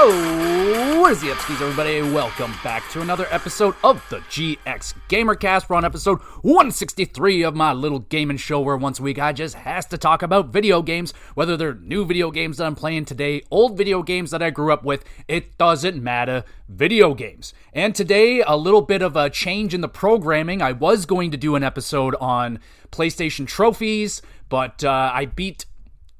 Oh, what is the upskis, everybody? Welcome back to another episode of the GXGamerCast. We're on episode 163 of my little gaming show where once a week I just has to talk about video games, whether they're new video games that I'm playing today, old video games that I grew up with, it doesn't matter, video games. And today, a little bit of a change in the programming. I was going to do an episode on PlayStation trophies, but I beat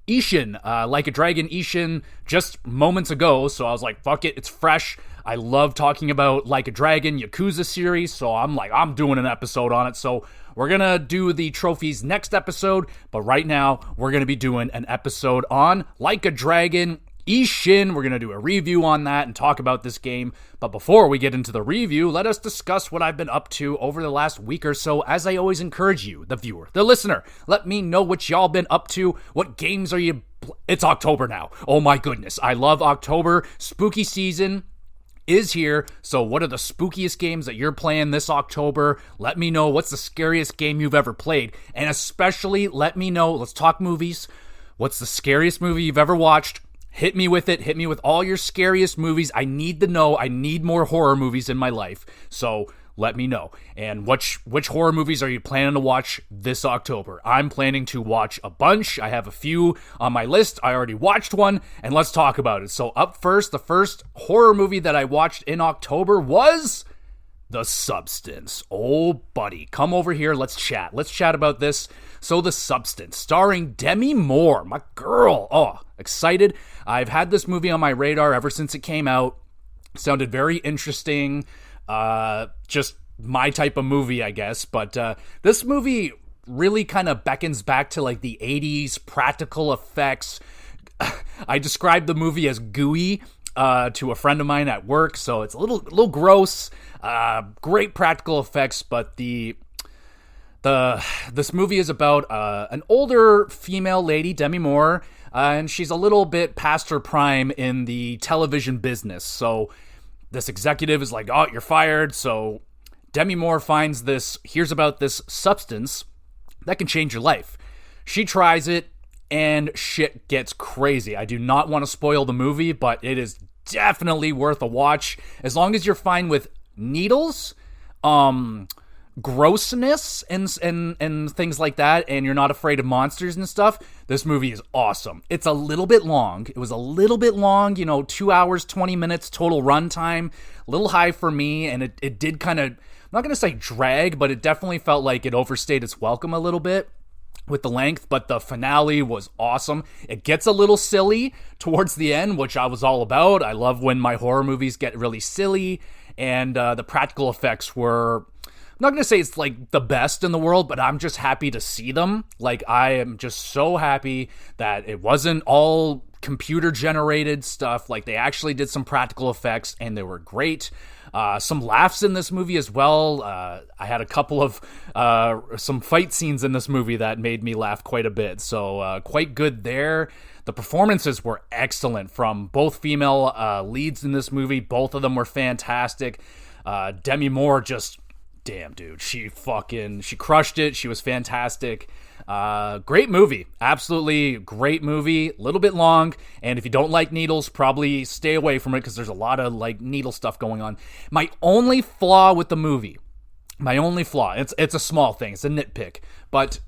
Ishin, Like a Dragon Ishin, just moments ago, so I was like, fuck it, it's fresh. I love talking about Like a Dragon, Yakuza series, so I'm doing an episode on it, so we're gonna do the trophies next episode, but right now, we're gonna be doing an episode on Like a Dragon Ishin. We're gonna do a review on that and talk about this game, but before we get into the review, let us discuss what I've been up to over the last week or so. As I always encourage you, the viewer, the listener, let me know what y'all been up to. What games are you... It's October now. Oh my goodness, I love October. Spooky season is here, so what are the spookiest games that you're playing this October? Let me know what's the scariest game you've ever played, and especially let me know, let's talk movies, what's the scariest movie you've ever watched? Hit me with it. Hit me with all your scariest movies. I need to know. I need more horror movies in my life. So let me know. And which horror movies are you planning to watch this October? I'm planning to watch a bunch. I have a few on my list. I already watched one, and let's talk about it. So up first, the first horror movie that I watched in October was The Substance. Oh, buddy, come over here. Let's chat. Let's chat about this. So The Substance, starring Demi Moore, my girl. Oh, excited. I've had this movie on my radar ever since it came out. Sounded very interesting. Just my type of movie, I guess. But this movie really kind of beckons back to like the 80s practical effects. I described the movie as gooey to a friend of mine at work, so it's a little gross. Great practical effects, but this movie is about an older female lady, Demi Moore, and she's a little bit past her prime in the television business. So this executive is like, oh, you're fired. So Demi Moore hears about this substance that can change your life. She tries it, and shit gets crazy. I do not want to spoil the movie, but it is definitely worth a watch. As long as you're fine with needles, grossness and things like that, and you're not afraid of monsters and stuff, this movie is awesome. It's a little bit long. It was a little bit long, 2 hours, 20 minutes total runtime. A little high for me, and it did kind of, I'm not going to say drag, but it definitely felt like it overstayed its welcome a little bit with the length, but the finale was awesome. It gets a little silly towards the end, which I was all about. I love when my horror movies get really silly, and the practical effects were... I'm not going to say it's like the best in the world, but I'm just happy to see them. Like, I am just so happy that it wasn't all computer generated stuff. Like, they actually did some practical effects, and they were great. Some laughs in this movie as well. I had a couple of some fight scenes in this movie that made me laugh quite a bit. So quite good there. The performances were excellent from both female leads in this movie. Both of them were fantastic. Demi Moore just... Damn, dude, she crushed it. She was fantastic. Great movie. Absolutely great movie. A little bit long, and if you don't like needles, probably stay away from it because there's a lot of like needle stuff going on. My only flaw with the movie, it's a small thing, it's a nitpick, but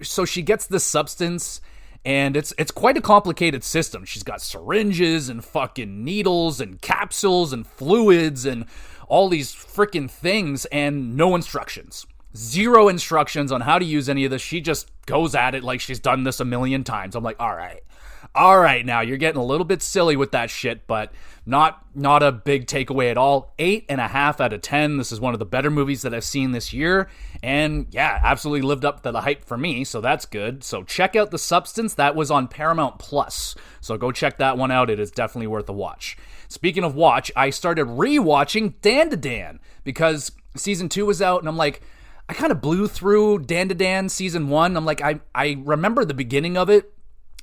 so she gets this substance, and it's quite a complicated system. She's got syringes and fucking needles and capsules and fluids and all these freaking things, and no instructions. Zero instructions on how to use any of this. She just goes at it like she's done this a million times. I'm like, all right, now you're getting a little bit silly with that shit, but not a big takeaway at all. 8.5 out of 10. This is one of the better movies that I've seen this year, and yeah, absolutely lived up to the hype for me, so that's good. So check out The Substance. That was on Paramount Plus, so go check that one out. It is definitely worth a watch. Speaking of watch, I started re-watching Dan to Dan because season 2 was out, and I'm like, I kind of blew through Dan to Dan season 1. I'm like, I remember the beginning of it,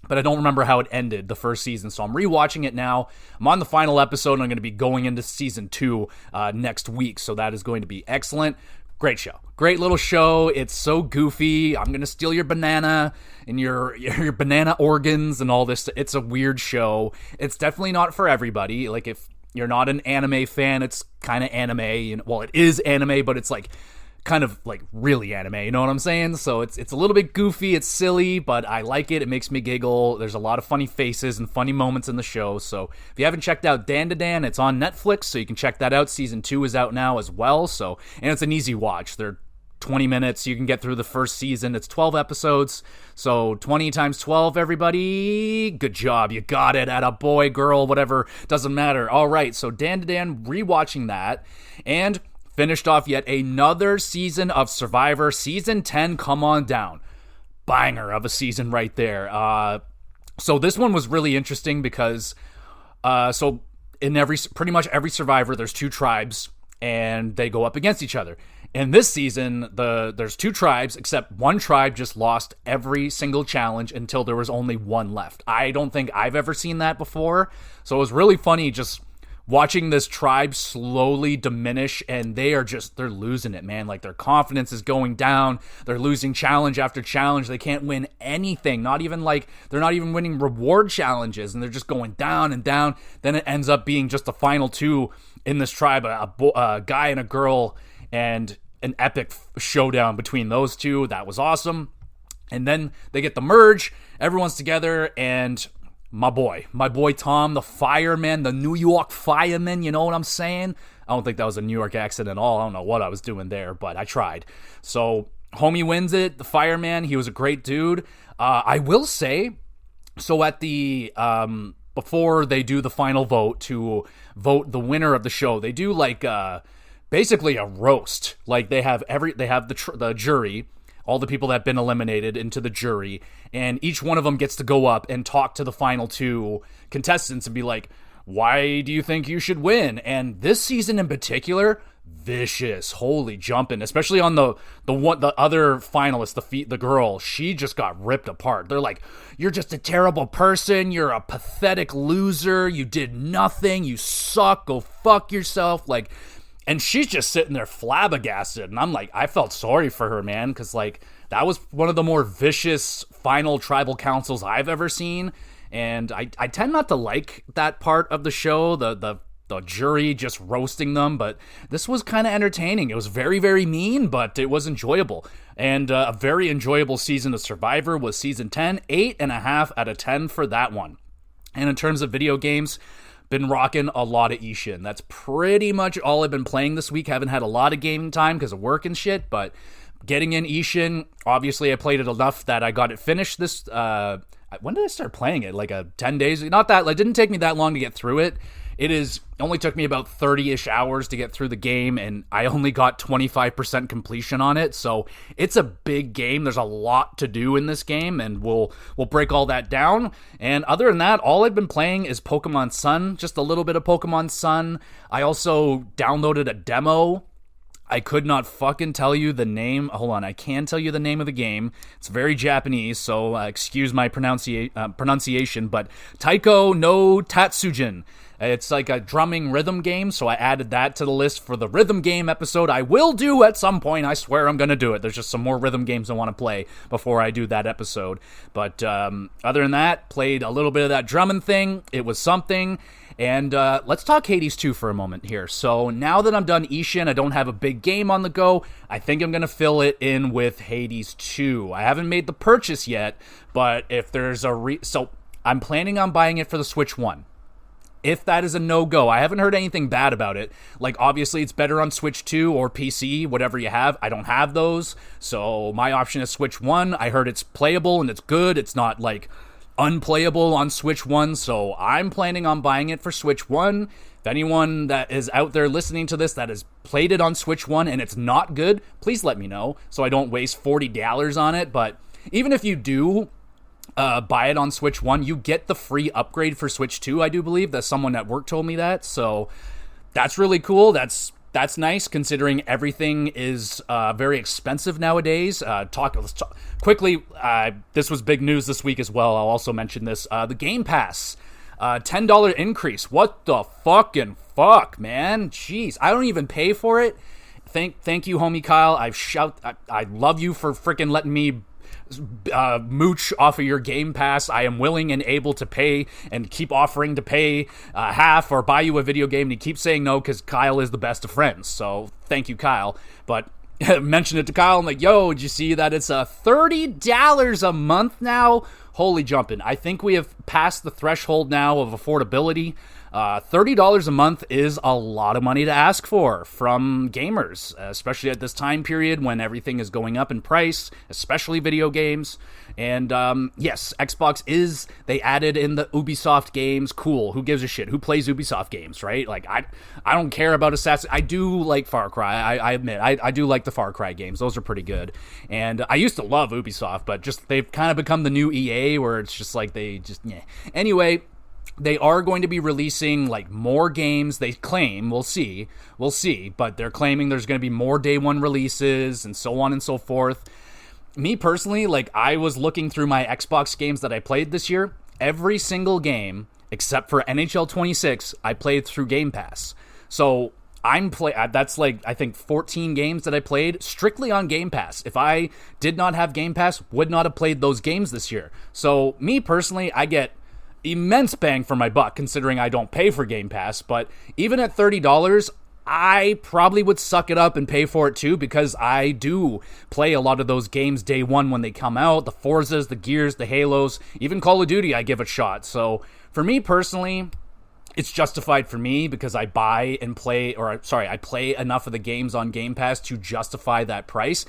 but I don't remember how it ended, the first season, so I'm rewatching it now. I'm on the final episode, and I'm going to be going into season 2 next week, so that is going to be excellent. Great show. Great little show. It's so goofy. I'm going to steal your banana and your banana organs and all this. It's a weird show. It's definitely not for everybody. Like, if you're not an anime fan, it's kind of anime. Well, it is anime, but it's like kind of like really anime, you know what I'm saying? So it's a little bit goofy, it's silly, but I like it. It makes me giggle. There's a lot of funny faces and funny moments in the show. So if you haven't checked out Dan to Dan, it's on Netflix, so you can check that out. Season 2 is out now as well. So, and it's an easy watch. They're 20 minutes. You can get through the first season. It's 12 episodes. So 20 times 12, everybody. Good job. You got it. At a boy, girl, whatever. Doesn't matter. All right. So Dan to Dan, rewatching that. And finished off yet another season of Survivor. Season 10, come on down. Banger of a season right there. So this one was really interesting because, so in pretty much every Survivor, there's 2 tribes, and they go up against each other. In this season, there's 2 tribes, except one tribe just lost every single challenge until there was only one left. I don't think I've ever seen that before. So it was really funny just watching this tribe slowly diminish, and they're losing it, man. Like, their confidence is going down. They're losing challenge after challenge. They can't win anything. They're not even winning reward challenges, and they're just going down and down. Then it ends up being just the final 2 in this tribe, a guy and a girl, and an epic showdown between those 2. That was awesome. And then they get the merge. Everyone's together, and my boy Tom, the fireman, the New York fireman, you know what I'm saying? I don't think that was a New York accent at all. I don't know what I was doing there, but I tried. So, homie wins it, the fireman. He was a great dude. I will say, so at the, before they do the final vote to vote the winner of the show, they do like, basically a roast. Like, they have the jury, all the people that have been eliminated into the jury, and each one of them gets to go up and talk to the final 2 contestants and be like, why do you think you should win? And this season in particular, vicious, holy jumping, especially on the other finalist, the girl, she just got ripped apart. They're like, you're just a terrible person, you're a pathetic loser, you did nothing, you suck, go fuck yourself, like. And she's just sitting there flabbergasted. And I'm like, I felt sorry for her, man. Because, like, that was one of the more vicious final tribal councils I've ever seen. And I tend not to like that part of the show, the jury just roasting them. But this was kind of entertaining. It was very, very mean, but it was enjoyable. And a very enjoyable season of Survivor was season 10. 8.5 out of 10 for that one. And in terms of video games, been rocking a lot of Ishin. That's pretty much all I've been playing this week. Haven't had a lot of gaming time because of work and shit, but getting in Ishin, obviously I played it enough that I got it finished this, when did I start playing it? Like 10 days? Not that, like, didn't take me that long to get through it. It only took me about 30-ish hours to get through the game, and I only got 25% completion on it, so it's a big game. There's a lot to do in this game, and we'll break all that down. And other than that, all I've been playing is Pokemon Sun, just a little bit of Pokemon Sun. I also downloaded a demo. I could not fucking tell you the name. Hold on, I can tell you the name of the game. It's very Japanese, so excuse my pronunciation, but Taiko no Tatsujin. It's like a drumming rhythm game, so I added that to the list for the rhythm game episode I will do at some point. I swear I'm going to do it. There's just some more rhythm games I want to play before I do that episode. But other than that, played a little bit of that drumming thing. It was something. And let's talk Hades 2 for a moment here. So now that I'm done Ishin, I don't have a big game on the go. I think I'm going to fill it in with Hades 2. I haven't made the purchase yet, but if there's so I'm planning on buying it for the Switch 1. If that is a no-go, I haven't heard anything bad about it. Like, obviously, it's better on Switch 2 or PC, whatever you have. I don't have those, so my option is Switch 1. I heard it's playable and it's good. It's not, like, unplayable on Switch 1, so I'm planning on buying it for Switch 1. If anyone that is out there listening to this that has played it on Switch 1 and it's not good, please let me know so I don't waste $40 on it. But even if you do buy it on Switch 1, you get the free upgrade for Switch 2, I do believe. That someone at work told me that, so that's really cool. That's nice, considering everything is very expensive nowadays. Let's talk quickly. This was big news this week as well. I'll also mention this. The Game Pass, $10 increase. What the fucking fuck, man? Jeez, I don't even pay for it. thank you, homie Kyle. I love you for freaking letting me mooch off of your Game Pass. I am willing and able to pay and keep offering to pay half or buy you a video game, and you keep saying no because Kyle is the best of friends. So thank you, Kyle. But mention it to Kyle. I'm like, yo, did you see that it's $30 a month now? Holy jumping. I think we have passed the threshold now of affordability. $30 a month is a lot of money to ask for from gamers, especially at this time period when everything is going up in price, especially video games. And yes, Xbox they added in the Ubisoft games. Cool. Who gives a shit? Who plays Ubisoft games, right? Like, I don't care about Assassin's. I do like Far Cry. I admit, I do like the Far Cry games. Those are pretty good. And I used to love Ubisoft, but just they've kind of become the new EA where it's just like they just, yeah. Anyway, they are going to be releasing like more games. They claim, we'll see, but they're claiming there's going to be more day one releases and so on and so forth. Me personally, like, I was looking through my Xbox games that I played this year. Every single game except for NHL 26 I played through Game Pass. So that's like, I think 14 games that I played strictly on Game Pass. If I did not have Game Pass, would not have played those games this year. So me personally, I get immense bang for my buck considering I don't pay for Game Pass. But even at $30, I probably would suck it up and pay for it too, because I do play a lot of those games day one when they come out. The Forzas, the Gears, the Halos, even Call of Duty I give a shot. So for me personally, it's justified for me because I I play enough of the games on Game Pass to justify that price.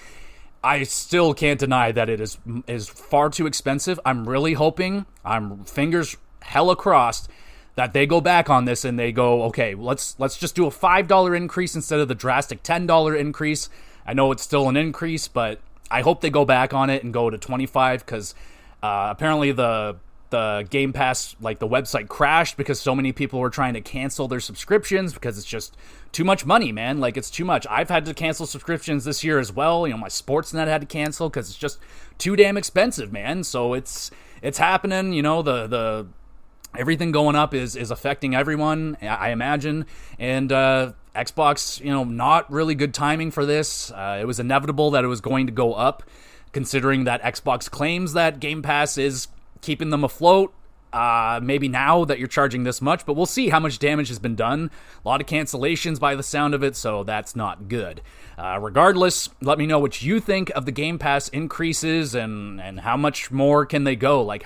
I still can't deny that it is far too expensive. I'm really hoping, I'm fingers hella crossed, that they go back on this and they go, okay, let's just do a $5 increase instead of the drastic $10 increase. I know it's still an increase, but I hope they go back on it and go to $25 because apparently the Game Pass, like the website crashed because so many people were trying to cancel their subscriptions because it's just too much money, man. Like, it's too much. I've had to cancel subscriptions this year as well. You know, my Sportsnet had to cancel because it's just too damn expensive, man. So it's happening. You know, the everything going up is affecting everyone, I imagine. And Xbox, you know, not really good timing for this. It was inevitable that it was going to go up, considering that Xbox claims that Game Pass is keeping them afloat. Maybe now that you're charging this much, but we'll see how much damage has been done. A lot of cancellations by the sound of it, so that's not good. Regardless, let me know what you think of the Game Pass increases and how much more can they go. Like,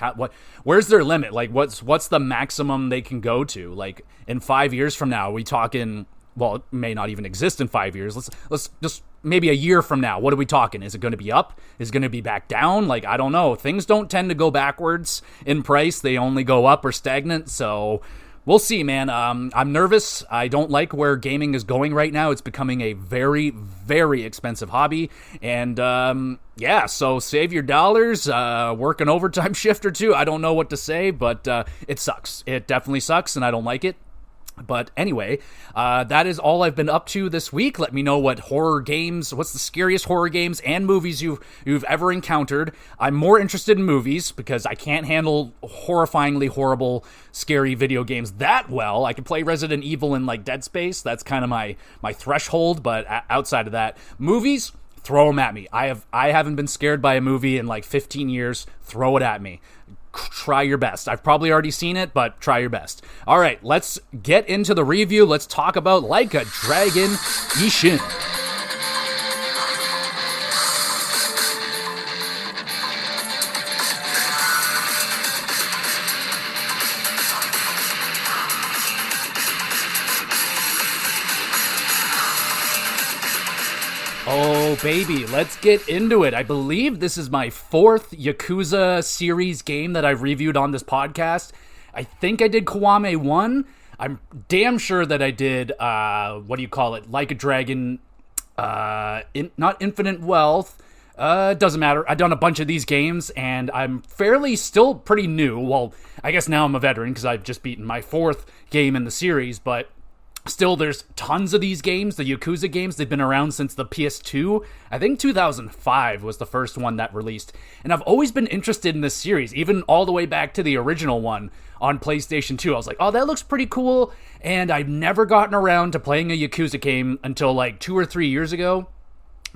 where's their limit? Like, what's the maximum they can go to? Like, in 5 years from now, are we talking? Well, it may not even exist in 5 years. Let's just maybe a year from now. What are we talking? Is it going to be up? Is it going to be back down? Like, I don't know. Things don't tend to go backwards in price. They only go up or stagnant. So we'll see, man. I'm nervous. I don't like where gaming is going right now. It's becoming a very, very expensive hobby. And yeah, so save your dollars. Work an overtime shift or two. I don't know what to say, but it sucks. It definitely sucks, and I don't like it. But anyway, that is all I've been up to this week. Let me know what's the scariest horror games and movies you've ever encountered. I'm more interested in movies because I can't handle horrifyingly horrible, scary video games that well. I can play Resident Evil and like Dead Space. That's kind of my threshold. But outside of that, movies, throw them at me. I haven't been scared by a movie in like 15 years. Throw it at me. Try your best. I've probably already seen it, but try your best. All right, let's get into the review. Let's talk about Like a Dragon Ishin. Oh, baby, let's get into it. I believe this is my fourth Yakuza series game that I've reviewed on this podcast. I think I did Kiwame 1. I'm damn sure that I did, Like a Dragon, not Infinite Wealth. It doesn't matter. I've done a bunch of these games, and I'm still pretty new. Well, I guess now I'm a veteran because I've just beaten my fourth game in the series, but Still, there's tons of these games, the Yakuza games. They've been around since the PS2. I think 2005 was the first one that released. And I've always been interested in this series, even all the way back to the original one on PlayStation 2. I was like, oh, that looks pretty cool. And I've never gotten around to playing a Yakuza game until like 2 or 3 years ago.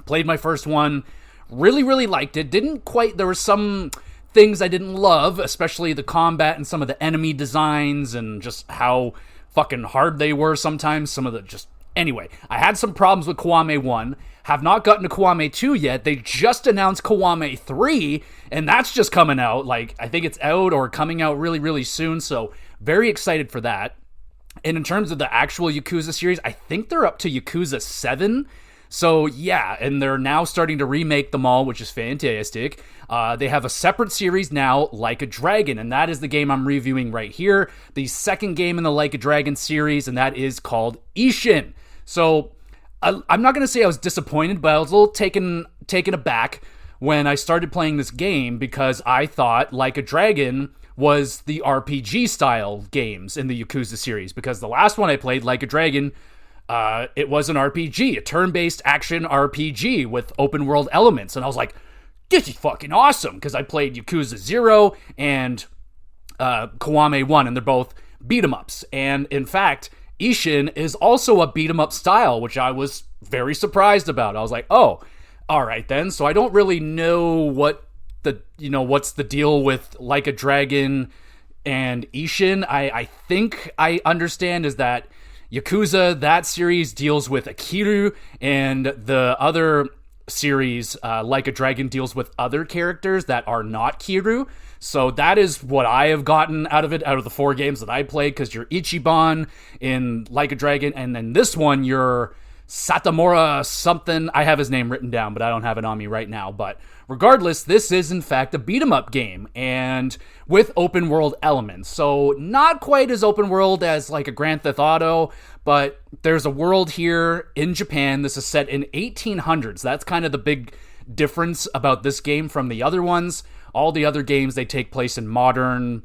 Played my first one. Really, really liked it. There were some things I didn't love, especially the combat and some of the enemy designs and just how fucking hard they were sometimes. Anyway, I had some problems with Kiwame 1. Have not gotten to Kiwame 2 yet. They just announced Kiwame 3, and that's just coming out. Like, I think it's out or coming out really, really soon, so very excited for that. And in terms of the actual Yakuza series, I think they're up to Yakuza 7. So yeah, and they're now starting to remake them all, which is fantastic. They have a separate series now, Like a Dragon, and that is the game I'm reviewing right here. The second game in the Like a Dragon series, and that is called Ishin. So I'm not going to say I was disappointed, but I was a little taken aback when I started playing this game because I thought Like a Dragon was the RPG style games in the Yakuza series, because the last one I played, Like a Dragon, it was an RPG, a turn-based action RPG with open-world elements. And I was like, this is fucking awesome, because I played Yakuza 0 and Kiwame 1, and they're both beat-em-ups. And in fact, Ishin is also a beat-em-up style, which I was very surprised about. I was like, oh, all right then. So I don't really know what's the deal with Like a Dragon and Ishin. I think I understand is that Yakuza, that series deals with Akiru, and the other series, Like a Dragon, deals with other characters that are not Kiryu. So that is what I have gotten out of it, out of the 4 games that I played, because you're Ichiban in Like a Dragon, and then this one, you're Satomura something. I have his name written down, but I don't have it on me right now. But regardless, this is in fact a beat-em-up game, and with open world elements. So not quite as open world as like a Grand Theft Auto, but there's a world here in Japan. This is set in 1800s. That's kind of the big difference about this game from the other ones. All the other games, they take place in modern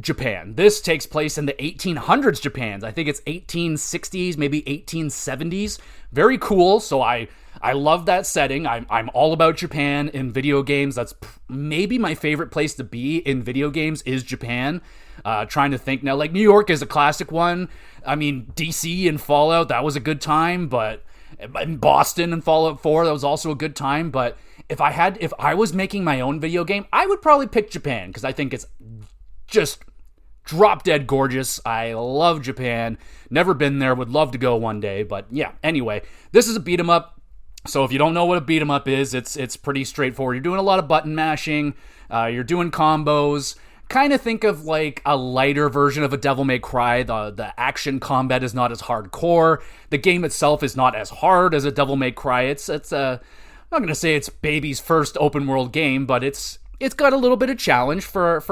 Japan. This takes place in the 1800s Japan. I think it's 1860s, maybe 1870s. Very cool. So I love that setting. I'm all about Japan in video games. That's maybe my favorite place to be in video games is Japan. Trying to think now, like New York is a classic one. I mean, DC and Fallout, that was a good time, but in Boston and Fallout 4, that was also a good time. But if I was making my own video game, I would probably pick Japan, because I think it's just drop dead gorgeous. I love Japan. Never been there. Would love to go one day. But yeah, anyway, this is a beat 'em up. So if you don't know what a beat 'em up is, it's pretty straightforward. You're doing a lot of button mashing. You're doing combos. Kind of think of like a lighter version of a Devil May Cry. The action combat is not as hardcore. The game itself is not as hard as a Devil May Cry. I'm not going to say it's baby's first open world game, but it's got a little bit of challenge for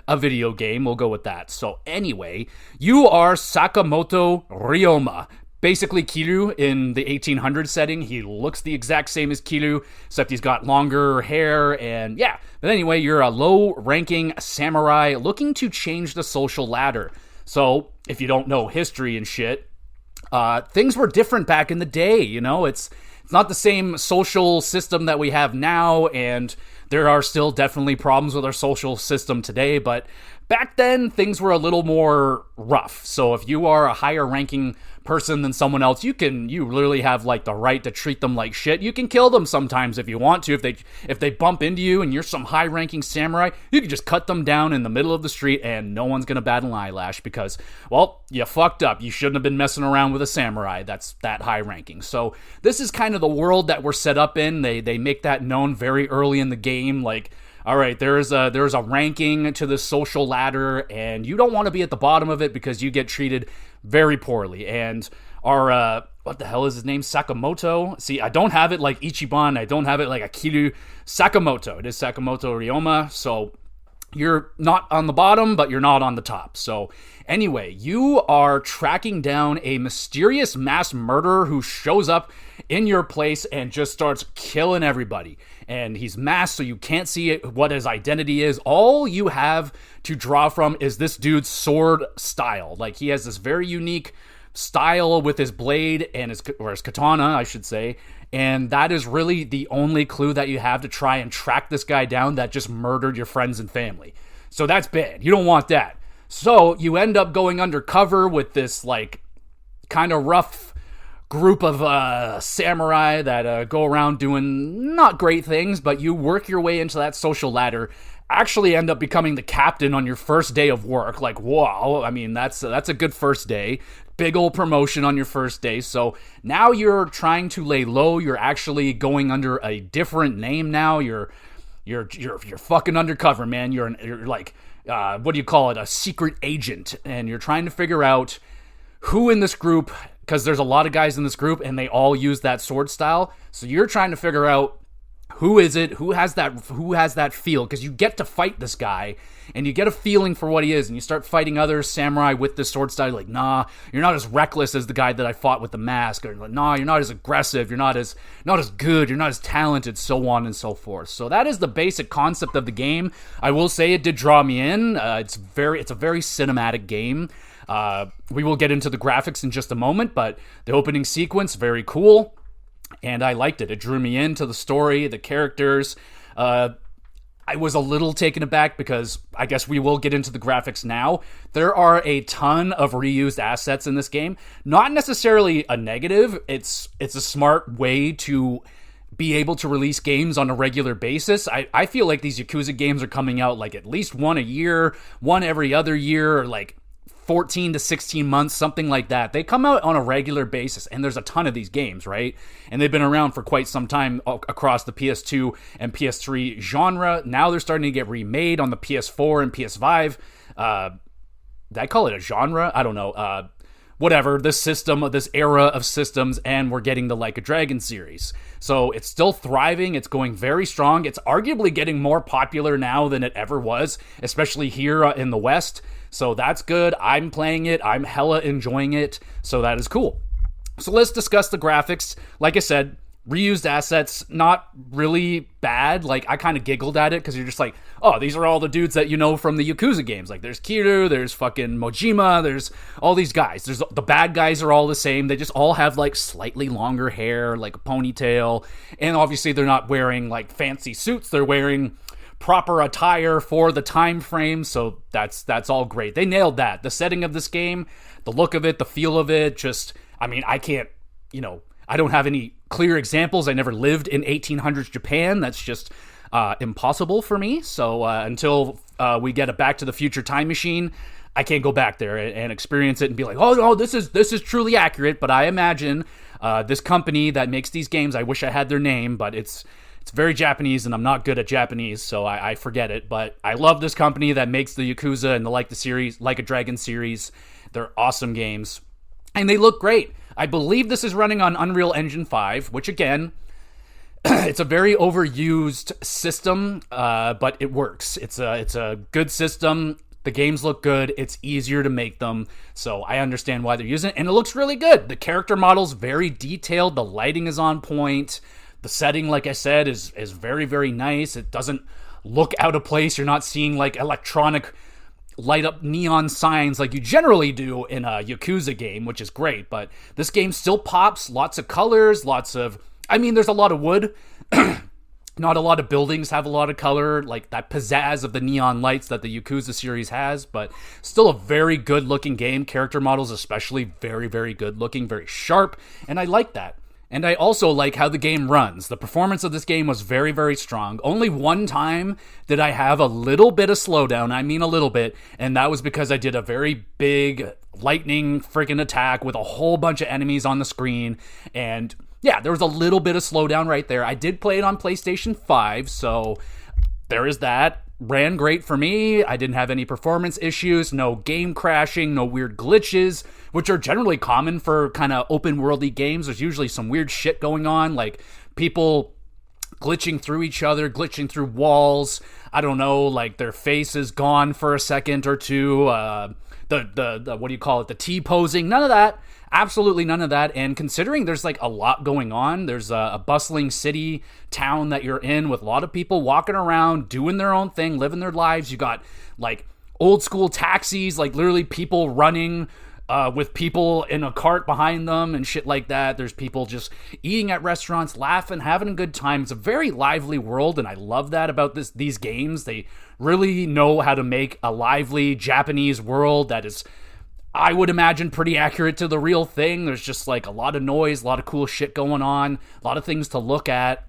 a video game. We'll go with that. So anyway, you are Sakamoto Ryoma. Basically Kiryu in the 1800s setting. He looks the exact same as Kiryu, except he's got longer hair, and yeah. But anyway, you're a low-ranking samurai looking to change the social ladder. So, if you don't know history and shit, things were different back in the day, you know? It's not the same social system that we have now, and there are still definitely problems with our social system today, but back then, things were a little more rough. So if you are a higher ranking person than someone else, you literally have like the right to treat them like shit. You can kill them sometimes if you want to. If they bump into you and you're some high ranking samurai, you can just cut them down in the middle of the street and no one's gonna bat an eyelash, because, well, you fucked up. You shouldn't have been messing around with a samurai that's that high ranking. So this is kind of the world that we're set up in. They make that known very early in the game, like, all right, there's a ranking to the social ladder, and you don't want to be at the bottom of it because you get treated very poorly. And our, what the hell is his name? Sakamoto? See, I don't have it like Ichiban. I don't have it like Akiru. Sakamoto. It is Sakamoto Ryoma. So you're not on the bottom, but you're not on the top. So anyway, you are tracking down a mysterious mass murderer who shows up in your place and just starts killing everybody. And he's masked, so you can't see what his identity is. All you have to draw from is this dude's sword style. Like, he has this very unique style with his blade and his katana, I should say. And that is really the only clue that you have to try and track this guy down that just murdered your friends and family. So that's bad. You don't want that. So you end up going undercover with this, like, kind of rough group of samurai that go around doing not great things, but you work your way into that social ladder, actually end up becoming the captain on your first day of work. Like, wow, I mean, that's a good first day. Big old promotion on your first day. So now you're trying to lay low. You're actually going under a different name now. You're fucking undercover, man. You're like, what do you call it? A secret agent. And you're trying to figure out who in this group, because there's a lot of guys in this group and they all use that sword style. So you're trying to figure out who is it, who has that feel, because you get to fight this guy and you get a feeling for what he is, and you start fighting other samurai with this sword style. You're like, nah, you're not as reckless as the guy that I fought with the mask, or like, nah, you're not as aggressive, you're not as good, you're not as talented, so on and so forth. So that is the basic concept of the game. I will say it did draw me in. It's a very cinematic game. We will get into the graphics in just a moment, but the opening sequence, very cool. And I liked it. It drew me into the story, the characters. I was a little taken aback because I guess we will get into the graphics now. There are a ton of reused assets in this game. Not necessarily a negative. It's a smart way to be able to release games on a regular basis. I feel like these Yakuza games are coming out like at least one a year, one every other year, or like 14 to 16 months, something like that. They come out on a regular basis, and there's a ton of these games, right? And they've been around for quite some time across the PS2 and PS3 genre. Now they're starting to get remade on the PS4 and PS5. Did I call it a genre? I don't know. Whatever, this system, this era of systems, and we're getting the Like a Dragon series. So it's still thriving. It's going very strong. It's arguably getting more popular now than it ever was, especially here in the West. So that's good. I'm playing it. I'm hella enjoying it. So that is cool. So let's discuss the graphics. Like I said, reused assets, not really bad. Like, I kind of giggled at it because you're just like, oh, these are all the dudes that you know from the Yakuza games. Like, there's Kiryu, there's fucking Mojima, there's all these guys. There's the bad guys are all the same. They just all have like slightly longer hair, like a ponytail. And obviously they're not wearing like fancy suits. They're wearing proper attire for the time frame, so that's all great. They nailed that. The setting of this game, the look of it, the feel of it, just, I mean, I can't, I don't have any clear examples. I never lived in 1800s Japan. That's just impossible for me. So until we get a Back to the Future time machine, I can't go back there and experience it and be like, oh no, this is truly accurate. But I imagine this company that makes these games, I wish I had their name, but it's very Japanese, and I'm not good at Japanese, so I forget it. But I love this company that makes the Yakuza and the Like a Dragon series. They're awesome games, and they look great. I believe this is running on Unreal Engine 5, which again, it's a very overused system, but it works. It's a good system. The games look good. It's easier to make them, so I understand why they're using it, and it looks really good. The character model's very detailed. The lighting is on point. The setting, like I said, is very, very nice. It doesn't look out of place. You're not seeing like electronic light up neon signs like you generally do in a Yakuza game, which is great. But this game still pops. Lots of colors, there's a lot of wood. Not a lot of buildings have a lot of color, like that pizzazz of the neon lights that the Yakuza series has, but still a very good looking game. Character models especially very, very good looking, very sharp, and I like that. And I also like how the game runs. The performance of this game was very, very strong. Only one time did I have a little bit of slowdown. I mean a little bit. And that was because I did a very big lightning freaking attack with a whole bunch of enemies on the screen. And yeah, there was a little bit of slowdown right there. I did play it on PlayStation 5, so there is that. Ran great for me. I didn't have any performance issues, no game crashing, no weird glitches, which are generally common for kind of open worldy games. There's usually some weird shit going on, like people glitching through each other, glitching through walls. I don't know, like their face is gone for a second or two. The what do you call it? The T-posing. None of that. Absolutely none of that. And considering there's like a lot going on, there's a bustling city town that you're in with a lot of people walking around, doing their own thing, living their lives. You got like old school taxis, like literally people running with people in a cart behind them and shit like that. There's people just eating at restaurants, laughing, having a good time. It's a very lively world, and I love that about these games. They really know how to make a lively Japanese world that is, I would imagine, pretty accurate to the real thing. There's just like a lot of noise, a lot of cool shit going on, a lot of things to look at,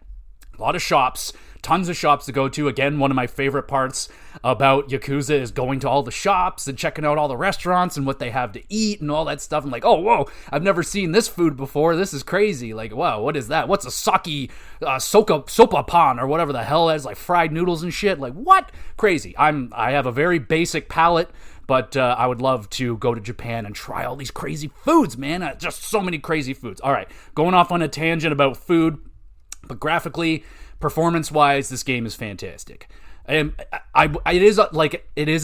a lot of shops, tons of shops to go to. Again, one of my favorite parts about Yakuza is going to all the shops and checking out all the restaurants and what they have to eat and all that stuff. I'm like, oh, whoa, I've never seen this food before. This is crazy. Like, wow, what is that? What's a sake sopa pan or whatever the hell is, like fried noodles and shit? Like, what? Crazy. I have a very basic palate, but I would love to go to Japan and try all these crazy foods, man. Just so many crazy foods. All right, going off on a tangent about food, but graphically, performance-wise, this game is fantastic. It is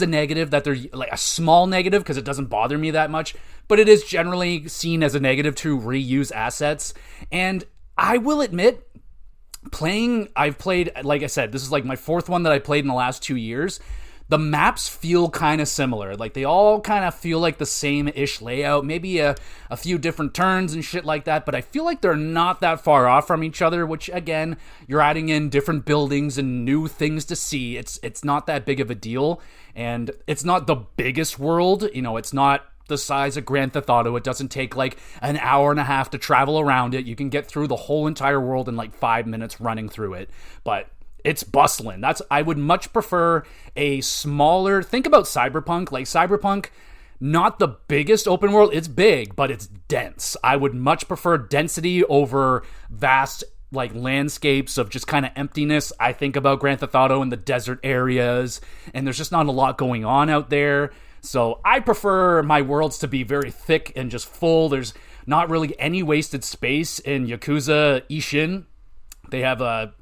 a negative that they're like a small negative because it doesn't bother me that much, but it is generally seen as a negative to reuse assets. And I will admit, I've played, like I said, this is like my fourth one that I played in the last 2 years. The maps feel kind of similar. Like, they all kind of feel like the same-ish layout. Maybe a few different turns and shit like that, but I feel like they're not that far off from each other, which, again, you're adding in different buildings and new things to see. It's not that big of a deal, and it's not the biggest world. You know, it's not the size of Grand Theft Auto. It doesn't take, like, an hour and a half to travel around it. You can get through the whole entire world in, like, 5 minutes running through it, but it's bustling. I would much prefer a smaller, think about Cyberpunk. Like, Cyberpunk, not the biggest open world. It's big, but it's dense. I would much prefer density over vast, like, landscapes of just kind of emptiness. I think about Grand Theft Auto in the desert areas, and there's just not a lot going on out there. So I prefer my worlds to be very thick and just full. There's not really any wasted space in Yakuza Ishin. They have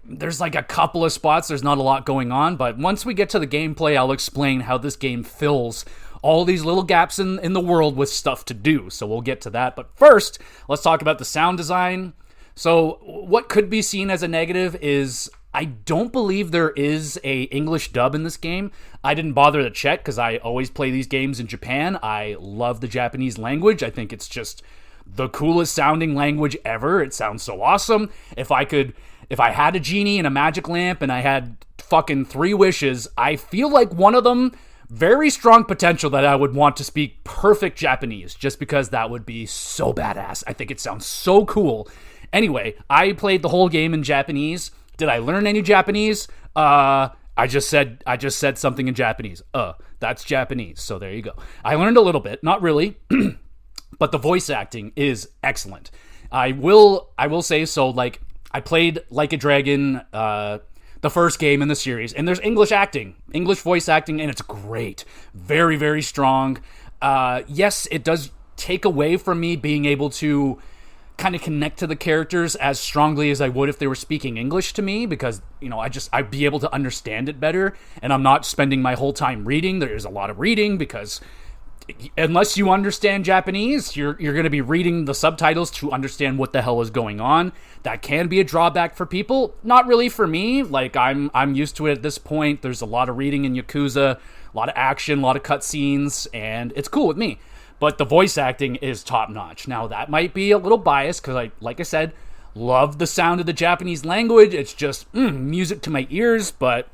there's like a couple of spots, there's not a lot going on, but once we get to the gameplay, I'll explain how this game fills all these little gaps in the world with stuff to do, so we'll get to that. But first, let's talk about the sound design. So what could be seen as a negative is I don't believe there is a English dub in this game. I didn't bother to check because I always play these games in Japan. I love the Japanese language. I think it's just the coolest sounding language ever. It sounds so awesome. If I had a genie and a magic lamp and I had fucking 3 wishes, I feel like one of them, very strong potential that I would want to speak perfect Japanese, just because that would be so badass. I think it sounds so cool. Anyway, I played the whole game in Japanese. Did I learn any Japanese? I just said something in Japanese. That's Japanese. So there you go. I learned a little bit, not really, but the voice acting is excellent. I will say so. Like, I played Like a Dragon, the first game in the series, and there's English voice acting, and it's great. Very, very strong. Yes, it does take away from me being able to kind of connect to the characters as strongly as I would if they were speaking English to me, because, you know, I'd be able to understand it better, and I'm not spending my whole time reading. There is a lot of reading because unless you understand Japanese, you're going to be reading the subtitles to understand what the hell is going on. That can be a drawback for people. Not really for me. Like, I'm used to it at this point. There's a lot of reading in Yakuza, a lot of action, a lot of cutscenes, and it's cool with me. But the voice acting is top notch. Now, that might be a little biased because like I said, love the sound of the Japanese language. It's just music to my ears, but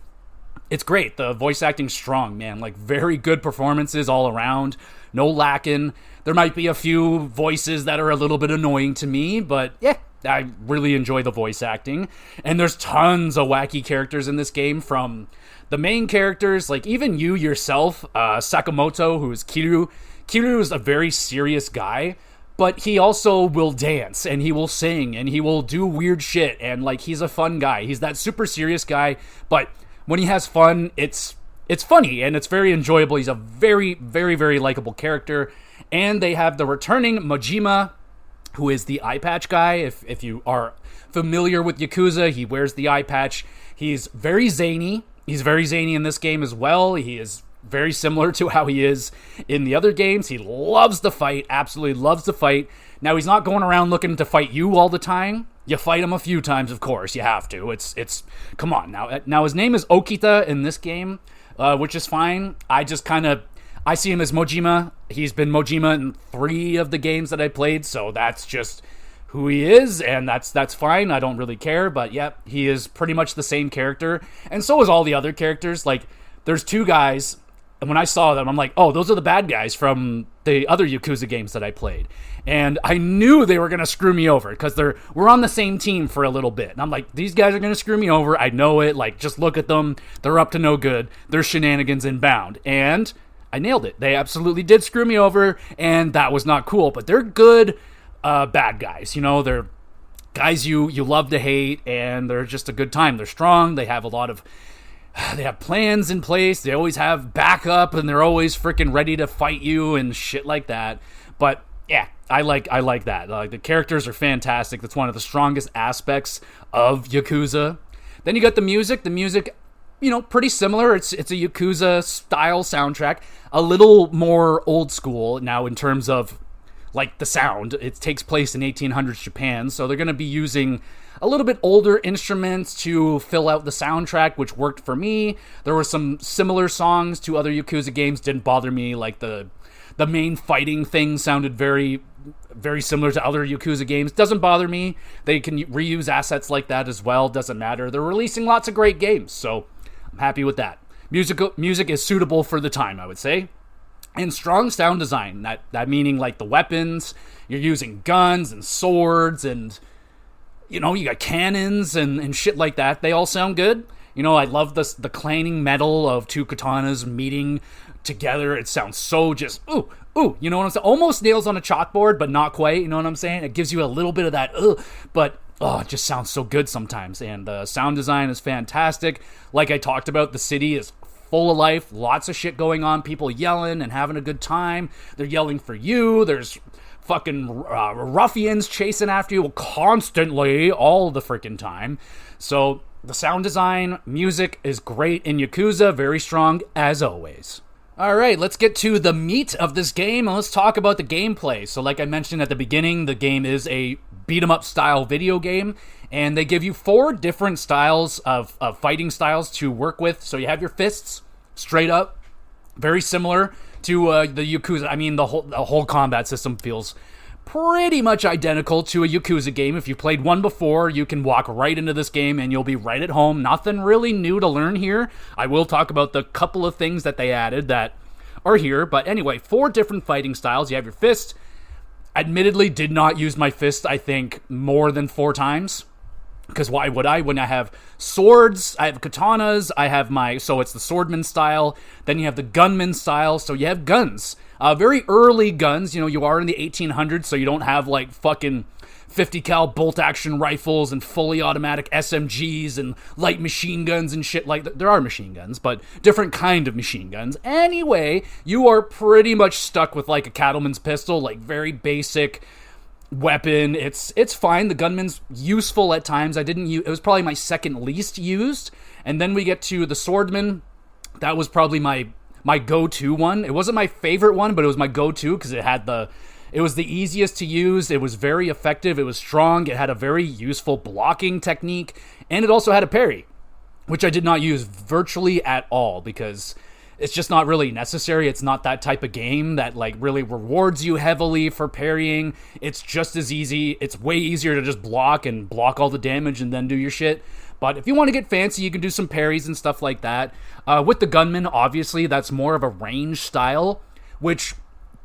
it's great. The voice acting's strong, man. Like, very good performances all around. No lacking. There might be a few voices that are a little bit annoying to me, but yeah, I really enjoy the voice acting. And there's tons of wacky characters in this game, from the main characters, like even you yourself, Sakamoto, who is Kiryu. Kiryu is a very serious guy, but he also will dance, and he will sing, and he will do weird shit, and like, he's a fun guy. He's that super serious guy, but when he has fun, it's funny, and it's very enjoyable. He's a very, very, very likable character. And they have the returning Majima, who is the eye patch guy. If you are familiar with Yakuza, he wears the eye patch. He's very zany. He's very zany in this game as well. He is very similar to how he is in the other games. He loves to fight, absolutely loves to fight. Now, he's not going around looking to fight you all the time. You fight him a few times, of course. You have to. It's come on. Now his name is Okita in this game, which is fine. I see him as Mojima. He's been Mojima in 3 of the games that I played, so that's just who he is, and that's fine. I don't really care, but yeah, he is pretty much the same character, and so is all the other characters. Like, there's 2 guys, and when I saw them, I'm like, oh, those are the bad guys from the other Yakuza games that I played. And I knew they were going to screw me over because we're on the same team for a little bit. And I'm like, these guys are going to screw me over. I know it. Like, just look at them. They're up to no good. There's shenanigans inbound. And I nailed it. They absolutely did screw me over, and that was not cool. But they're good bad guys. You know, they're guys you love to hate, and they're just a good time. They're strong. They have they have plans in place. They always have backup, and they're always freaking ready to fight you and shit like that. But yeah, I like that. The characters are fantastic. That's one of the strongest aspects of Yakuza. Then you got the music. The music, you know, pretty similar. It's a Yakuza style soundtrack. A little more old school now in terms of like the sound. It takes place in 1800s Japan, so they're going to be using a little bit older instruments to fill out the soundtrack, which worked for me. There were some similar songs to other Yakuza games, didn't bother me. Like the main fighting thing sounded very, very similar to other Yakuza games. Doesn't bother me. They can reuse assets like that as well. Doesn't matter. They're releasing lots of great games, so I'm happy with that. Music is suitable for the time, I would say. And strong sound design. That meaning like the weapons. You're using guns and swords and, you know, you got cannons and shit like that. They all sound good. You know, I love the clanging metal of 2 katanas meeting together. It sounds so just, ooh, you know what I'm saying? Almost nails on a chalkboard, but not quite, you know what I'm saying? It gives you a little bit of that, but it just sounds so good sometimes. And the sound design is fantastic. Like I talked about, the city is full of life, lots of shit going on, people yelling and having a good time. They're yelling for you. There's fucking ruffians chasing after you constantly all the freaking time. So the sound design, music is great in Yakuza, very strong as always. All right, let's get to the meat of this game, and let's talk about the gameplay. So like I mentioned at the beginning, the game is a beat-em-up style video game, and they give you 4 different styles of fighting styles to work with. So you have your fists, straight up, very similar to the Yakuza. I mean, the whole combat system feels pretty much identical to a Yakuza game. If you played one before, you can walk right into this game and you'll be right at home. Nothing really new to learn here. I will talk about the couple of things that they added that are here. But anyway, 4 different fighting styles. You have your fist. Admittedly, did not use my fist, I think, more than 4 times. Because why would I? When I have swords, I have katanas, so it's the swordman style. Then you have the gunman style, so you have guns. Very early guns, you know, you are in the 1800s, so you don't have like fucking 50 cal bolt action rifles and fully automatic SMGs and light machine guns and shit like that. There are machine guns, but different kind of machine guns. Anyway, you are pretty much stuck with like a cattleman's pistol, like very basic weapon. It's fine. The gunman's useful at times. It was probably my second least used. And then we get to the swordman. That was probably my go-to one. It wasn't my favorite one, but it was my go-to because it was the easiest to use. It was very effective. It was strong. It had a very useful blocking technique, and it also had a parry, which I did not use virtually at all because it's just not really necessary. It's not that type of game that like really rewards you heavily for parrying. It's just as easy. It's way easier to just block all the damage and then do your shit. But if you want to get fancy, you can do some parries and stuff like that. With the gunman, obviously, that's more of a range style, which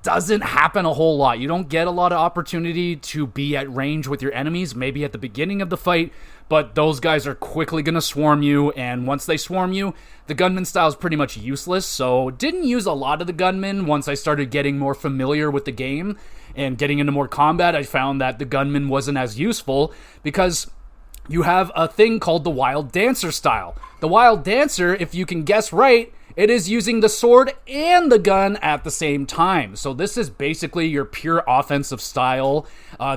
doesn't happen a whole lot. You don't get a lot of opportunity to be at range with your enemies, maybe at the beginning of the fight, but those guys are quickly going to swarm you, and once they swarm you, the gunman style is pretty much useless, so didn't use a lot of the gunman. Once I started getting more familiar with the game and getting into more combat, I found that the gunman wasn't as useful because you have a thing called the Wild Dancer style. The Wild Dancer, if you can guess right, it is using the sword and the gun at the same time. So this is basically your pure offensive style.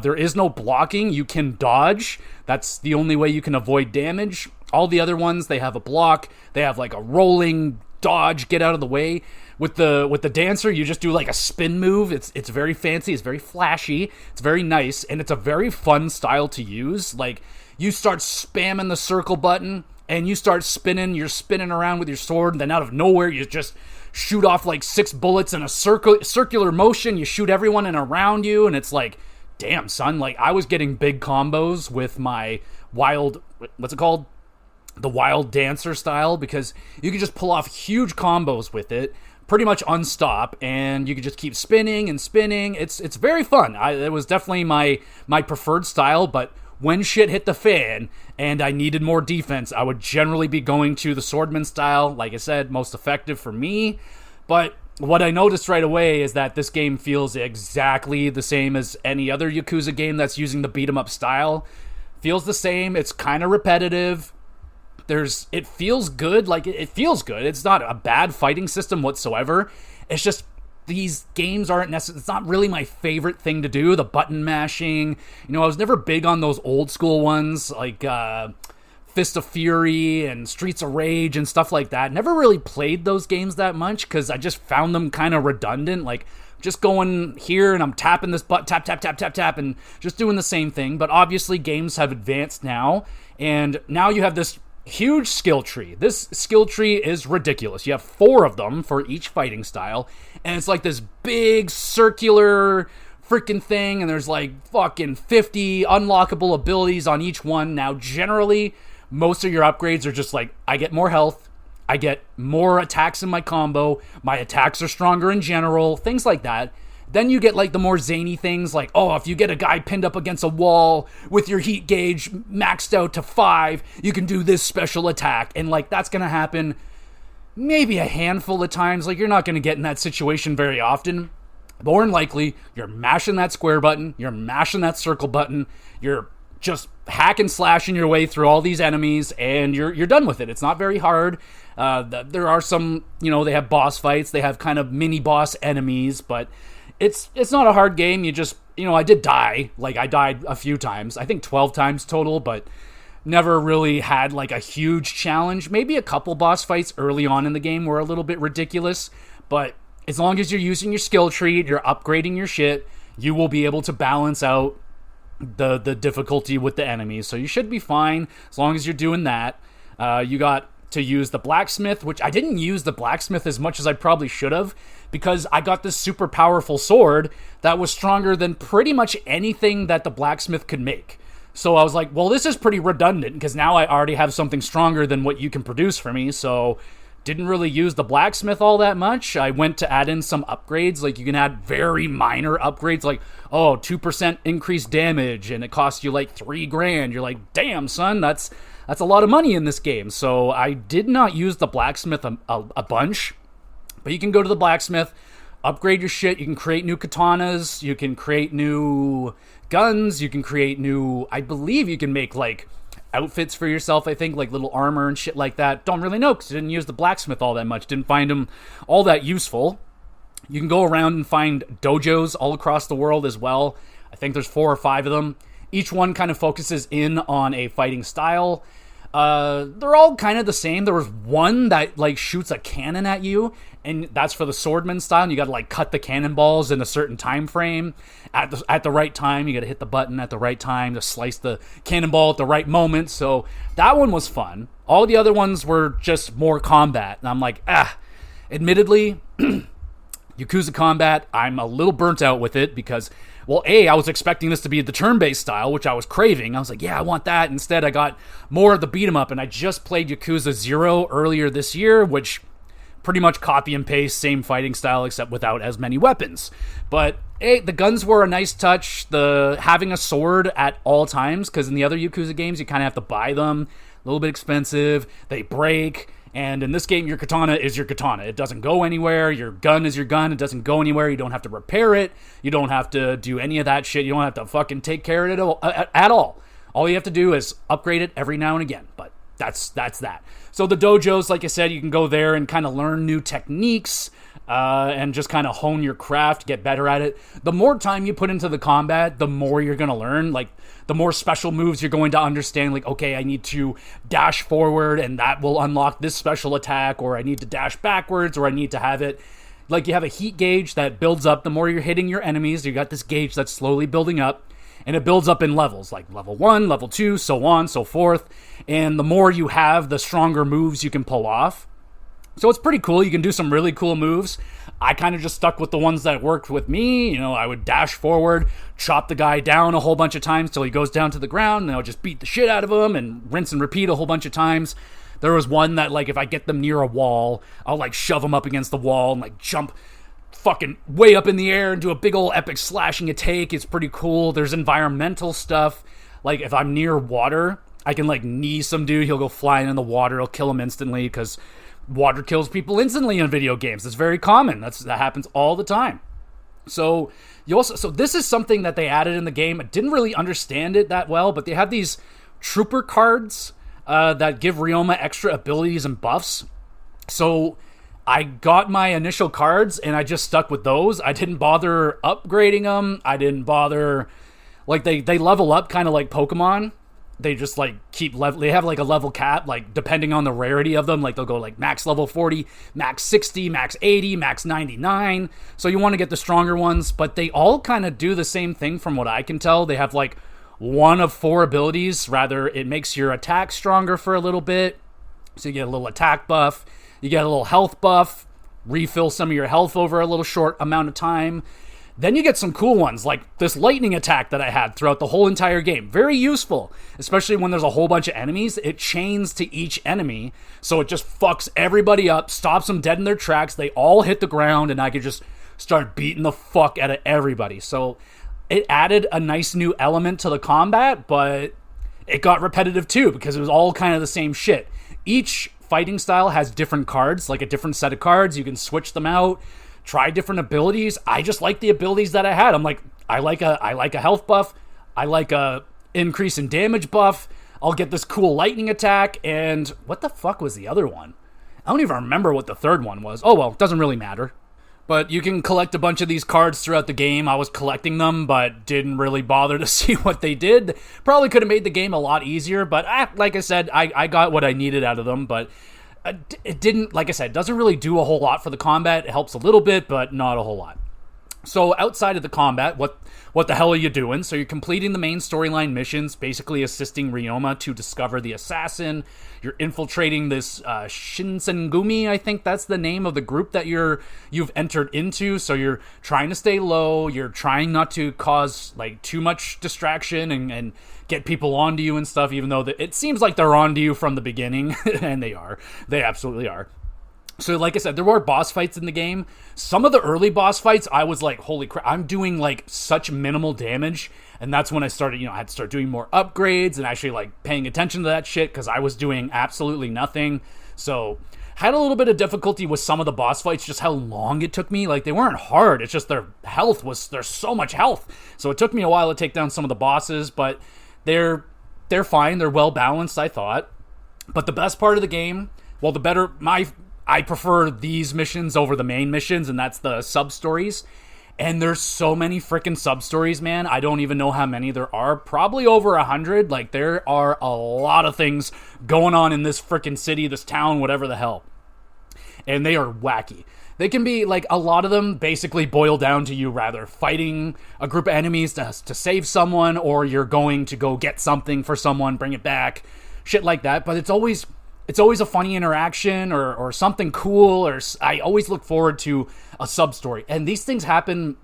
There is no blocking. You can dodge. That's the only way you can avoid damage. All the other ones, they have a block. They have like a rolling dodge, get out of the way. With the dancer, you just do like a spin move. It's very fancy. It's very flashy. It's very nice, and it's a very fun style to use. Like, you start spamming the circle button, and you start spinning. You're spinning around with your sword, and then out of nowhere, you just shoot off like 6 bullets in a circular motion. You shoot everyone in around you, and it's like, damn, son. Like, I was getting big combos with my wild, what's it called? The wild dancer style, because you can just pull off huge combos with it, pretty much unstop, and you can just keep spinning and spinning. It's very fun. It was definitely my preferred style, but when shit hit the fan and I needed more defense, I would generally be going to the swordman style. Like I said, most effective for me. But what I noticed right away is that this game feels exactly the same as any other Yakuza game that's using the beat 'em up style. Feels the same. It's kind of repetitive. It feels good. Like, it feels good. It's not a bad fighting system whatsoever. It's just, these games aren't necessarily, it's not really my favorite thing to do. The button mashing, I was never big on those old school ones, like Fist of Fury and Streets of Rage and stuff like that. Never really played those games that much, because I just found them kind of redundant. Like, just going here and I'm tapping this button, tap, tap, tap, tap, tap, and just doing the same thing. But obviously games have advanced now, and now you have this huge skill tree. This skill tree is ridiculous. You have 4 of them for each fighting style, and it's like this big circular freaking thing, and there's like fucking 50 unlockable abilities on each one. Now, generally, most of your upgrades are just like, I get more health, I get more attacks in my combo, my attacks are stronger in general, things like that. Then you get like the more zany things, like, oh, if you get a guy pinned up against a wall with your heat gauge maxed out to 5, you can do this special attack. And like, that's going to happen maybe a handful of times. Like, you're not going to get in that situation very often. More than likely, you're mashing that square button, you're mashing that circle button, you're just hack and slashing your way through all these enemies, and you're done with it. It's not very hard. There are some, they have boss fights, they have kind of mini boss enemies, but it's not a hard game. You just, I did die. Like, I died a few times. I think 12 times total, but never really had like a huge challenge. Maybe a couple boss fights early on in the game were a little bit ridiculous, but as long as you're using your skill tree, you're upgrading your shit, you will be able to balance out the difficulty with the enemies. So you should be fine as long as you're doing that. You got to use the blacksmith, which I didn't use the blacksmith as much as I probably should have, because I got this super powerful sword that was stronger than pretty much anything that the blacksmith could make. So I was like, well, this is pretty redundant, because now I already have something stronger than what you can produce for me. So didn't really use the blacksmith all that much. I went to add in some upgrades. Like, you can add very minor upgrades, like, 2% increased damage, and it costs you like $3,000. You're like, damn, son, that's a lot of money in this game. So I did not use the blacksmith a bunch, but you can go to the blacksmith, upgrade your shit. You can create new katanas, you can create new guns, you can create new, I believe you can make like outfits for yourself, I think, like little armor and shit like that. Don't really know, because I didn't use the blacksmith all that much. Didn't find him all that useful. You can go around and find dojos all across the world as well. I think there's 4 or 5 of them. Each one kind of focuses in on a fighting style. They're all kind of the same. There was one that like shoots a cannon at you, and that's for the swordman style, and you gotta like cut the cannonballs in a certain time frame at the right time. You gotta hit the button at the right time to slice the cannonball at the right moment. So that one was fun. All the other ones were just more combat, and I'm like, admittedly, Yakuza combat, I'm a little burnt out with it, because, well, I was expecting this to be the turn-based style, which I was craving. I was like, yeah, I want that. Instead, I got more of the beat-em-up, and I just played Yakuza 0 earlier this year, which pretty much copy and paste, same fighting style, except without as many weapons. But, the guns were a nice touch. Having a sword at all times, because in the other Yakuza games, you kind of have to buy them. A little bit expensive. They break. And in this game, your katana is your katana. It doesn't go anywhere. Your gun is your gun. It doesn't go anywhere. You don't have to repair it. You don't have to do any of that shit. You don't have to fucking take care of it at all. All you have to do is upgrade it every now and again. But that's that. So the dojos, like I said, you can go there and kind of learn new techniques and just kind of hone your craft, get better at it. The more time you put into the combat, the more you're going to learn. Like, the more special moves you're going to understand. Like, okay, I need to dash forward and that will unlock this special attack, or I need to dash backwards, or I need to have it. Like, you have a heat gauge that builds up the more you're hitting your enemies. You got this gauge that's slowly building up. And it builds up in levels, like level 1, level 2, so on, so forth. And the more you have, the stronger moves you can pull off. So it's pretty cool. You can do some really cool moves. I kind of just stuck with the ones that worked with me. You know, I would dash forward, chop the guy down a whole bunch of times till he goes down to the ground, and I'll just beat the shit out of him and rinse and repeat a whole bunch of times. There was one that, like, if I get them near a wall, I'll, like, shove them up against the wall and, like, jump fucking way up in the air and do a big old epic slashing attack. It's pretty cool. There's environmental stuff. Like, if I'm near water, I can, like, knee some dude. He'll go flying in the water. I'll kill him instantly because water kills people instantly in video games. It's very common. That happens all the time. So this is something that they added in the game. I didn't really understand it that well, but they have these trooper cards that give Ryoma extra abilities and buffs. So I got my initial cards and I just stuck with those. I didn't bother upgrading them. I didn't bother, like, they level up kind of like Pokemon. They just, like, keep level. They have, like, a level cap, like, depending on the rarity of them. Like, they'll go, like, max level 40, max 60, max 80, max 99. So you want to get the stronger ones, but they all kind of do the same thing from what I can tell. They have, like, one of 4 abilities. Rather, it makes your attack stronger for a little bit. So you get a little attack buff. You get a little health buff. Refill some of your health over a little short amount of time. Then you get some cool ones, like this lightning attack that I had throughout the whole entire game. Very useful, especially when there's a whole bunch of enemies. It chains to each enemy, so it just fucks everybody up, stops them dead in their tracks. They all hit the ground, and I could just start beating the fuck out of everybody. So it added a nice new element to the combat, but it got repetitive too, because it was all kind of the same shit. Each fighting style has different cards, like a different set of cards. You can switch them out. Try different abilities. I just like the abilities that I had. I'm like, I like a health buff. I like a increase in damage buff. I'll get this cool lightning attack. And what the fuck was the other one? I don't even remember what the third one was. Oh, well, it doesn't really matter. But you can collect a bunch of these cards throughout the game. I was collecting them, but didn't really bother to see what they did. Probably could have made the game a lot easier, but like I said, I got what I needed out of them, but it didn't, like I said, doesn't really do a whole lot for the combat. It helps a little bit, but not a whole lot. So outside of the combat, what the hell are you doing? So you're completing the main storyline missions, basically assisting Ryoma to discover the assassin. You're infiltrating this Shinsengumi, I think that's the name of the group that you've entered into. So you're trying to stay low. You're trying not to cause, like, too much distraction and get people onto you and stuff, even though it seems like they're onto you from the beginning, and they are. They absolutely are. So like I said, there were boss fights in the game. Some of the early boss fights, I was like, holy crap, I'm doing, like, such minimal damage. And that's when I started, I had to start doing more upgrades and actually, like, paying attention to that shit, because I was doing absolutely nothing. So had a little bit of difficulty with some of the boss fights, just how long it took me. Like, they weren't hard. It's just there's so much health. So it took me a while to take down some of the bosses, but they're fine. They're well balanced, I thought. But the best part of the game, well, I prefer these missions over the main missions, and that's the sub-stories. And there's so many freaking sub-stories, man. I don't even know how many there are. Probably over 100. Like, there are a lot of things going on in this freaking city, this town, whatever the hell. And they are wacky. They can be, like, a lot of them basically boil down to you rather fighting a group of enemies to save someone, or you're going to go get something for someone, bring it back, shit like that. But it's always a funny interaction or something cool, or I always look forward to a sub-story. And these things happen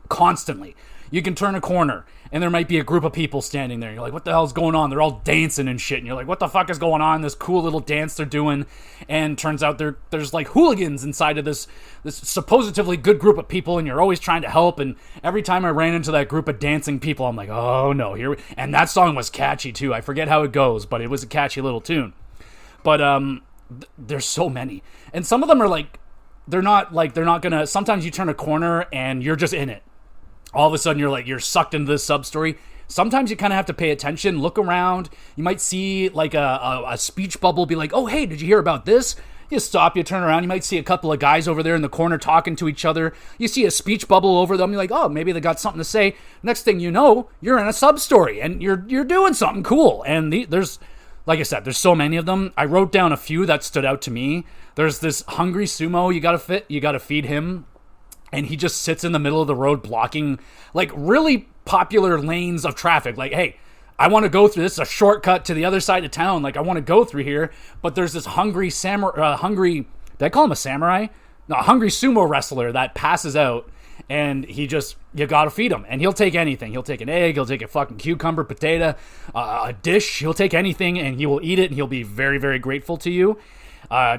constantly. You can turn a corner, and there might be a group of people standing there. You're like, what the hell's going on? They're all dancing and shit. And you're like, what the fuck is going on? This cool little dance they're doing. And turns out there's like hooligans inside of this supposedly good group of people, and you're always trying to help. And every time I ran into that group of dancing people, I'm like, oh no, and that song was catchy too. I forget how it goes, but it was a catchy little tune. But there's so many, and some of them are like they're not gonna. Sometimes you turn a corner and you're just in it. All of a sudden you're sucked into this sub story. sometimes you kind of have to pay attention, look around. You might see like a speech bubble be like, oh, hey, did you hear about this? You stop, you turn around, you might see a couple of guys over there in the corner talking to each other. You see a speech bubble over them, you're like, oh, maybe they got something to say. Next thing you know, you're in a sub-story, and you're doing something cool. And there's, like I said, there's so many of them. I wrote down a few that stood out to me. There's this hungry sumo you gotta feed him, and he just sits in the middle of the road blocking, like, really popular lanes of traffic. Like, hey, I want to go through this, a shortcut to the other side of town. Like, I want to go through here, but there's this hungry did I call him a samurai? No, a hungry sumo wrestler that passes out, and you gotta feed him, and he'll take anything. He'll take an egg, he'll take a fucking cucumber, potato, a dish. He'll take anything, and he will eat it, and he'll be very, very grateful to you.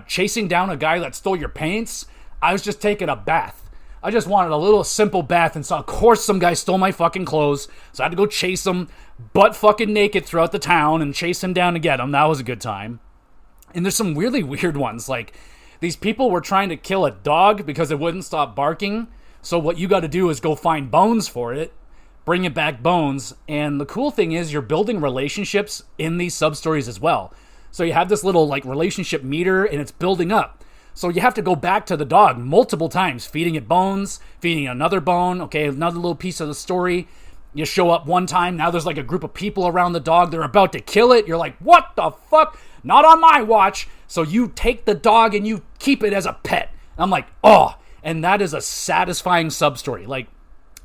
Chasing down a guy that stole your paints. I was just taking a bath. I just wanted a little simple bath, and so of course some guy stole my fucking clothes, so I had to go chase him butt fucking naked throughout the town and chase him down to get him. That was a good time. And there's some really weird ones, like these people were trying to kill a dog because it wouldn't stop barking, so what you got to do is go find bones for it, bring it back bones, and the cool thing is you're building relationships in these sub-stories as well. So you have this little like relationship meter, and it's building up. So you have to go back to the dog multiple times, feeding it bones, feeding it another bone. Okay, another little piece of the story. You show up one time, now there's like a group of people around the dog. They're about to kill it. You're like, what the fuck? Not on my watch. So you take the dog and you keep it as a pet. I'm like, oh. And that is a satisfying sub-story. Like,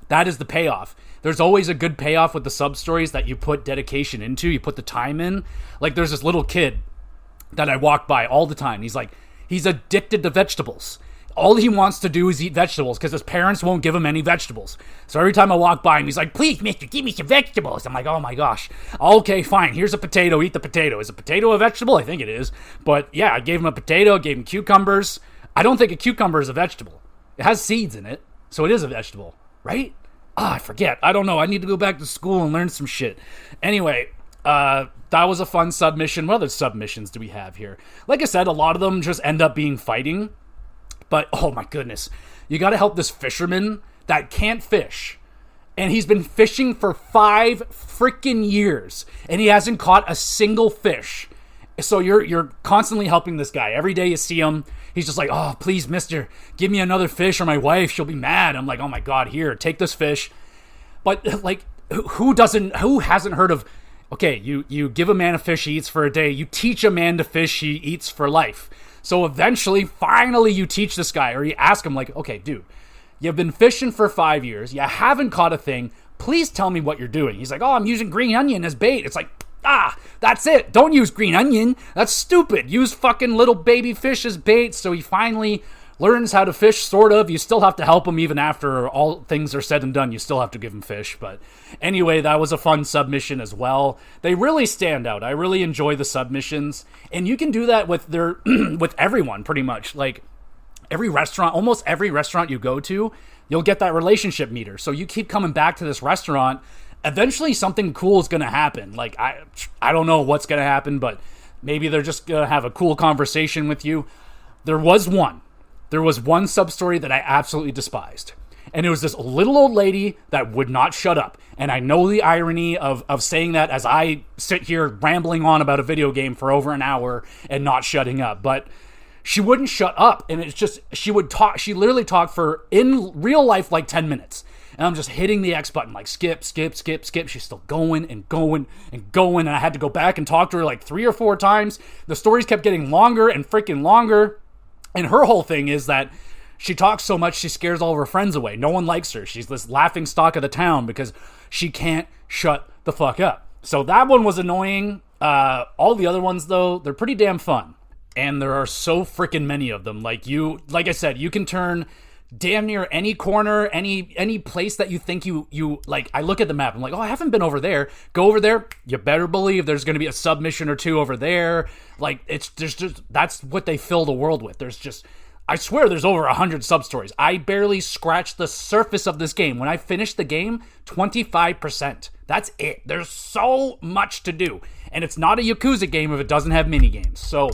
that is the payoff. There's always a good payoff with the sub-stories that you put dedication into. You put the time in. Like, there's this little kid that I walk by all the time. He's addicted to vegetables. All he wants to do is eat vegetables because his parents won't give him any vegetables. So every time I walk by him, he's like, please, mister, give me some vegetables. I'm like, oh my gosh. Okay, fine. Here's a potato. Eat the potato. Is a potato a vegetable? I think it is. But yeah, I gave him a potato, gave him cucumbers. I don't think a cucumber is a vegetable. It has seeds in it, so it is a vegetable, right? I forget. I don't know. I need to go back to school and learn some shit. Anyway, that was a fun submission. What other submissions do we have here? Like I said, a lot of them just end up being fighting. But, oh my goodness, you got to help this fisherman that can't fish. And he's been fishing for 5 freaking years. And he hasn't caught a single fish. So you're constantly helping this guy. Every day you see him, he's just like, oh, please, mister, give me another fish or my wife, she'll be mad. I'm like, oh my God, here, take this fish. But, like, who hasn't heard of, okay, you give a man a fish he eats for a day. You teach a man to fish he eats for life. So eventually, finally, you teach this guy, or you ask him, like, okay, dude, you've been fishing for 5 years. You haven't caught a thing. Please tell me what you're doing. He's like, oh, I'm using green onion as bait. It's like, that's it. Don't use green onion. That's stupid. Use fucking little baby fish as bait. So he finally learns how to fish, sort of. You still have to help him even after all things are said and done. You still have to give him fish. But anyway, that was a fun submission as well. They really stand out. I really enjoy the submissions. And you can do that with with everyone, pretty much. Like, every restaurant, almost every restaurant you go to, you'll get that relationship meter. So you keep coming back to this restaurant. Eventually, something cool is going to happen. Like, I don't know what's going to happen, but maybe they're just going to have a cool conversation with you. There was one sub-story that I absolutely despised. And it was this little old lady that would not shut up. And I know the irony of saying that as I sit here rambling on about a video game for over an hour and not shutting up. But she wouldn't shut up. And it's just, she literally talked for, in real life, like 10 minutes. And I'm just hitting the X button, like skip, skip, skip, skip. She's still going and going and going. And I had to go back and talk to her like 3 or 4 times. The stories kept getting longer and freaking longer. And her whole thing is that she talks so much, she scares all of her friends away. No one likes her. She's this laughing stock of the town because she can't shut the fuck up. So that one was annoying. All the other ones, though, they're pretty damn fun. And there are so freaking many of them. Like I said, you can turn damn near any corner, any place that you think you like. I look at the map, I'm like, oh, I haven't been over there. Go over there. You better believe there's going to be a submission or 2 over there. Like, there's just, that's what they fill the world with. There's just, I swear there's over 100 sub-stories. I barely scratched the surface of this game. When I finished the game, 25%. That's it. There's so much to do. And it's not a Yakuza game if it doesn't have mini-games. So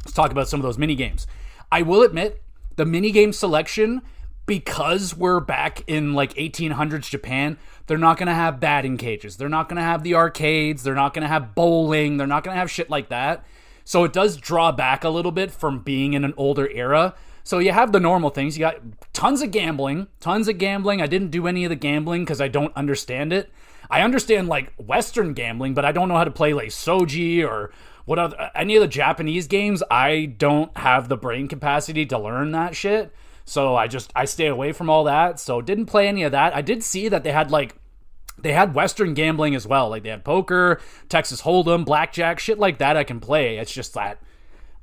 let's talk about some of those mini-games. I will admit, the minigame selection because we're back in like 1800s Japan, they're not going to have batting cages. They're not going to have the arcades. They're not going to have bowling. They're not going to have shit like that. So it does draw back a little bit from being in an older era. So you have the normal things. You got tons of gambling. I didn't do any of the gambling because I don't understand it. I understand like Western gambling, but I don't know how to play like Soji or any of the Japanese games. I don't have the brain capacity to learn that shit. So I stay away from all that. So didn't play any of that. I did see that they had Western gambling as well. Like they had poker, Texas Hold'em, blackjack, shit like that I can play. It's just that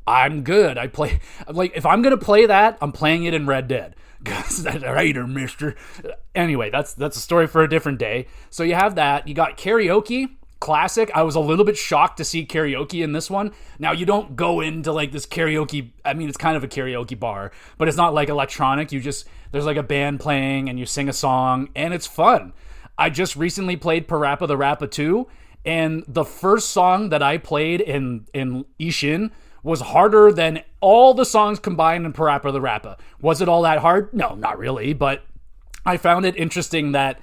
I'm good. If I'm going to play that, I'm playing it in Red Dead. That's right, mister. Anyway, that's a story for a different day. So you have that. You got karaoke. Classic. I was a little bit shocked to see karaoke in this one. Now, you don't go into like this karaoke. I mean, it's kind of a karaoke bar, but it's not like electronic. There's like a band playing and you sing a song and it's fun. I just recently played Parappa the Rappa 2, and the first song that I played in Ishin was harder than all the songs combined in Parappa the Rappa. Was it all that hard? No, not really, but I found it interesting that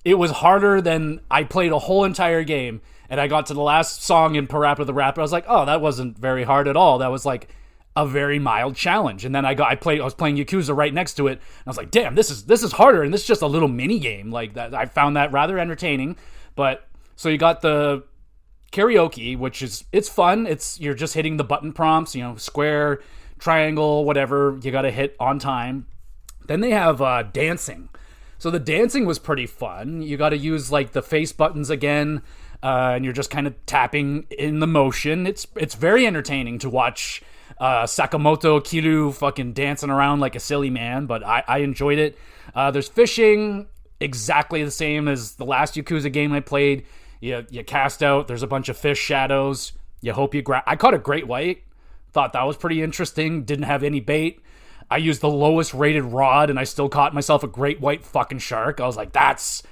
it was harder than I played a whole entire game, and I got to the last song in Parappa the Rappa. I was like, oh, that wasn't very hard at all. That was like a very mild challenge. And then I was playing Yakuza right next to it, and I was like, damn, this is harder, and this is just a little mini game. Like that, I found that rather entertaining. But so you got the karaoke, which it's fun. You're just hitting the button prompts, square, triangle, whatever you got to hit on time. Then they have dancing. So the dancing was pretty fun. You got to use like the face buttons again, and you're just kind of tapping in the motion. It's very entertaining to watch Sakamoto Kiru fucking dancing around like a silly man, but I enjoyed it. There's fishing, exactly the same as the last Yakuza game I played. You cast out, there's a bunch of fish shadows. You hope you grab. I caught a great white. Thought that was pretty interesting. Didn't have any bait. I used the lowest rated rod and I still caught myself a great white fucking shark. I was like, that's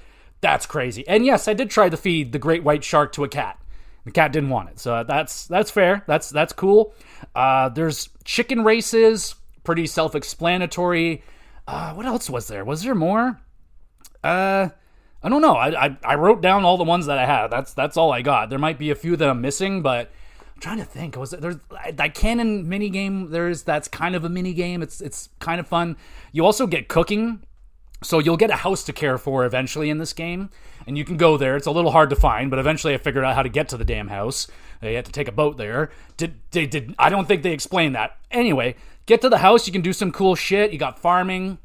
crazy. And yes, I did try to feed the great white shark to a cat. The cat didn't want it. So that's fair. That's cool. There's chicken races, pretty self-explanatory. What else was there? Was there more? I don't know. I wrote down all the ones that I had. That's all I got. There might be a few that I'm missing, but I'm trying to think. There's that cannon mini game. That's kind of a mini game. It's kind of fun. You also get cooking, so you'll get a house to care for eventually in this game, and you can go there. It's a little hard to find, but eventually I figured out how to get to the damn house. You had to take a boat there. I don't think they explained that. Anyway, get to the house. You can do some cool shit. You got farming.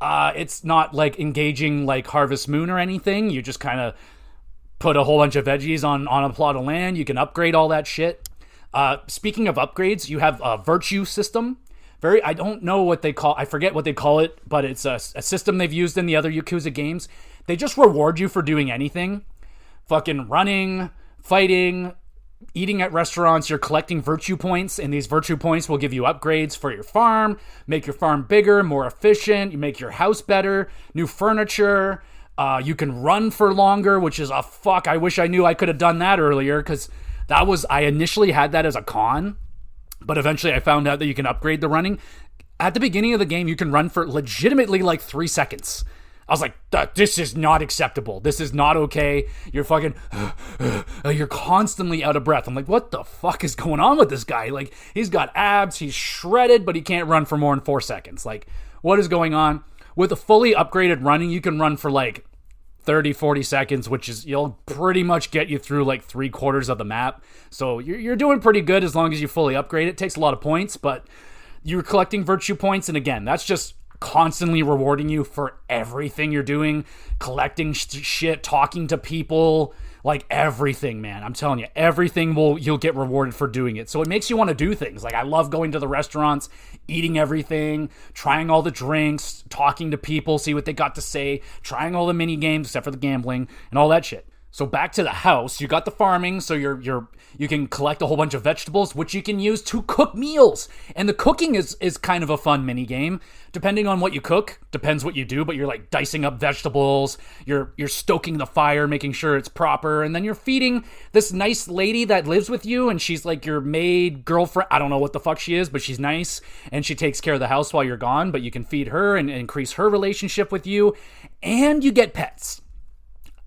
It's not like engaging like Harvest Moon or anything. You just kind of put a whole bunch of veggies on a plot of land. You can upgrade all that shit. Speaking of upgrades, you have a virtue system. I don't know what they call, I forget what they call it, but it's a system they've used in the other Yakuza games. They just reward you for doing anything. Fucking running, fighting, eating at restaurants. You're collecting virtue points, and these virtue points will give you upgrades for your farm, make your farm bigger, more efficient. You make your house better, new furniture. You can run for longer, which is a fuck. I wish I knew I could have done that earlier, because I initially had that as a con, but eventually I found out that you can upgrade the running. At the beginning of the game, you can run for legitimately like 3 seconds. I was like, this is not acceptable. This is not okay. You're fucking, you're constantly out of breath. I'm like, what the fuck is going on with this guy? Like, he's got abs, he's shredded, but he can't run for more than 4 seconds. Like, what is going on? With a fully upgraded running, you can run for like 30, 40 seconds, which is, you'll pretty much get you through like 3/4 of the map. So you're doing pretty good as long as you fully upgrade. It takes a lot of points, but you're collecting virtue points. And again, that's just constantly rewarding you for everything you're doing, collecting shit, talking to people, like everything, man. I'm telling you, everything you'll get rewarded for doing it. So it makes you want to do things. Like, I love going to the restaurants, eating everything, trying all the drinks, talking to people, see what they got to say, trying all the mini games except for the gambling and all that shit. So back to the house, you got the farming, so you can collect a whole bunch of vegetables, which you can use to cook meals. And the cooking is kind of a fun mini game. Depending on what you cook, depends what you do, but you're like dicing up vegetables, you're stoking the fire, making sure it's proper, and then you're feeding this nice lady that lives with you, and she's like your maid, girlfriend, I don't know what the fuck she is, but she's nice, and she takes care of the house while you're gone, but you can feed her and increase her relationship with you, and you get pets.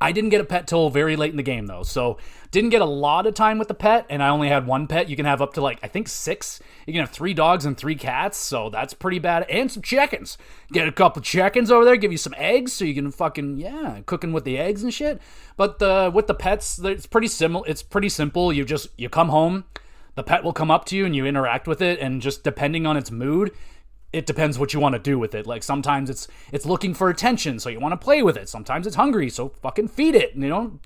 I didn't get a pet till very late in the game, though, so didn't get a lot of time with the pet, and I only had one pet. You can have up to, like, I think 6. You can have 3 dogs and 3 cats, so that's pretty bad. And some chickens. Get a couple chickens over there, give you some eggs, so you can fucking, cooking with the eggs and shit. But with the pets, it's pretty simple. You come home, the pet will come up to you, and you interact with it, and just depending on its mood, it depends what you want to do with it. Like, sometimes it's looking for attention, so you want to play with it. Sometimes it's hungry, so fucking feed it.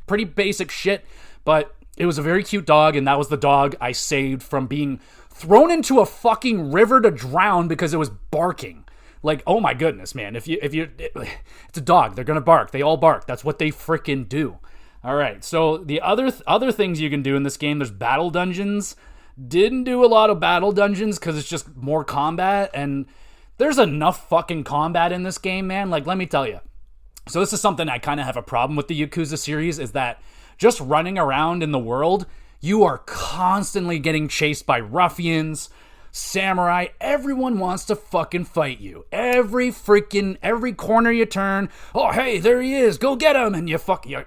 Pretty basic shit. But it was a very cute dog, and that was the dog I saved from being thrown into a fucking river to drown because it was barking. Like, oh my goodness, man. It's a dog. They're gonna bark. They all bark. That's what they freaking do. All right. So the other things you can do in this game, there's battle dungeons. Didn't do a lot of battle dungeons because it's just more combat, and there's enough fucking combat in this game, man. Like, let me tell you. So this is something I kind of have a problem with the Yakuza series, is that just running around in the world, you are constantly getting chased by ruffians, samurai. Everyone wants to fucking fight you. Every corner you turn, oh hey, there he is, go get him, and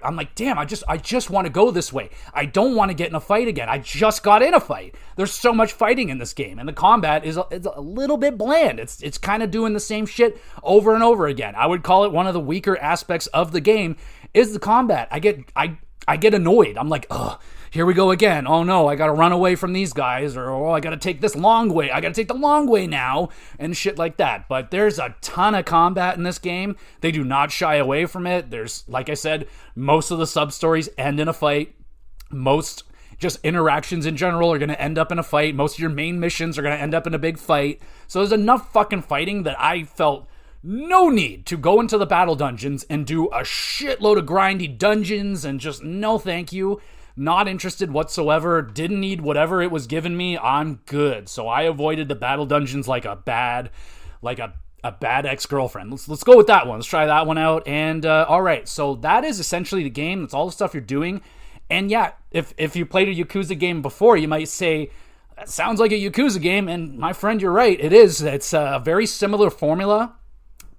I'm like, damn, I just want to go this way. I don't want to get in a fight again. I just got in a fight. There's so much fighting in this game, and the combat is a little bit bland. It's kind of doing the same shit over and over again. I would call it one of the weaker aspects of the game is the combat. I get annoyed. I'm like, ugh, here we go again. Oh no, I gotta run away from these guys, or I gotta take this long way. I gotta take the long way now, and shit like that. But there's a ton of combat in this game. They do not shy away from it. There's, like I said, most of the sub-stories end in a fight. Most just interactions in general are gonna end up in a fight. Most of your main missions are gonna end up in a big fight. So there's enough fucking fighting that I felt no need to go into the battle dungeons and do a shitload of grindy dungeons, and just no thank you. Not interested whatsoever. Didn't need whatever it was giving me. I'm good. So I avoided the battle dungeons like a bad ex-girlfriend. Let's go with that one. Let's try that one out. And all right, so that is essentially the game. That's all the stuff you're doing. And yeah, if you played a Yakuza game before, you might say, that sounds like a Yakuza game. And my friend, you're right. It is. It's a very similar formula,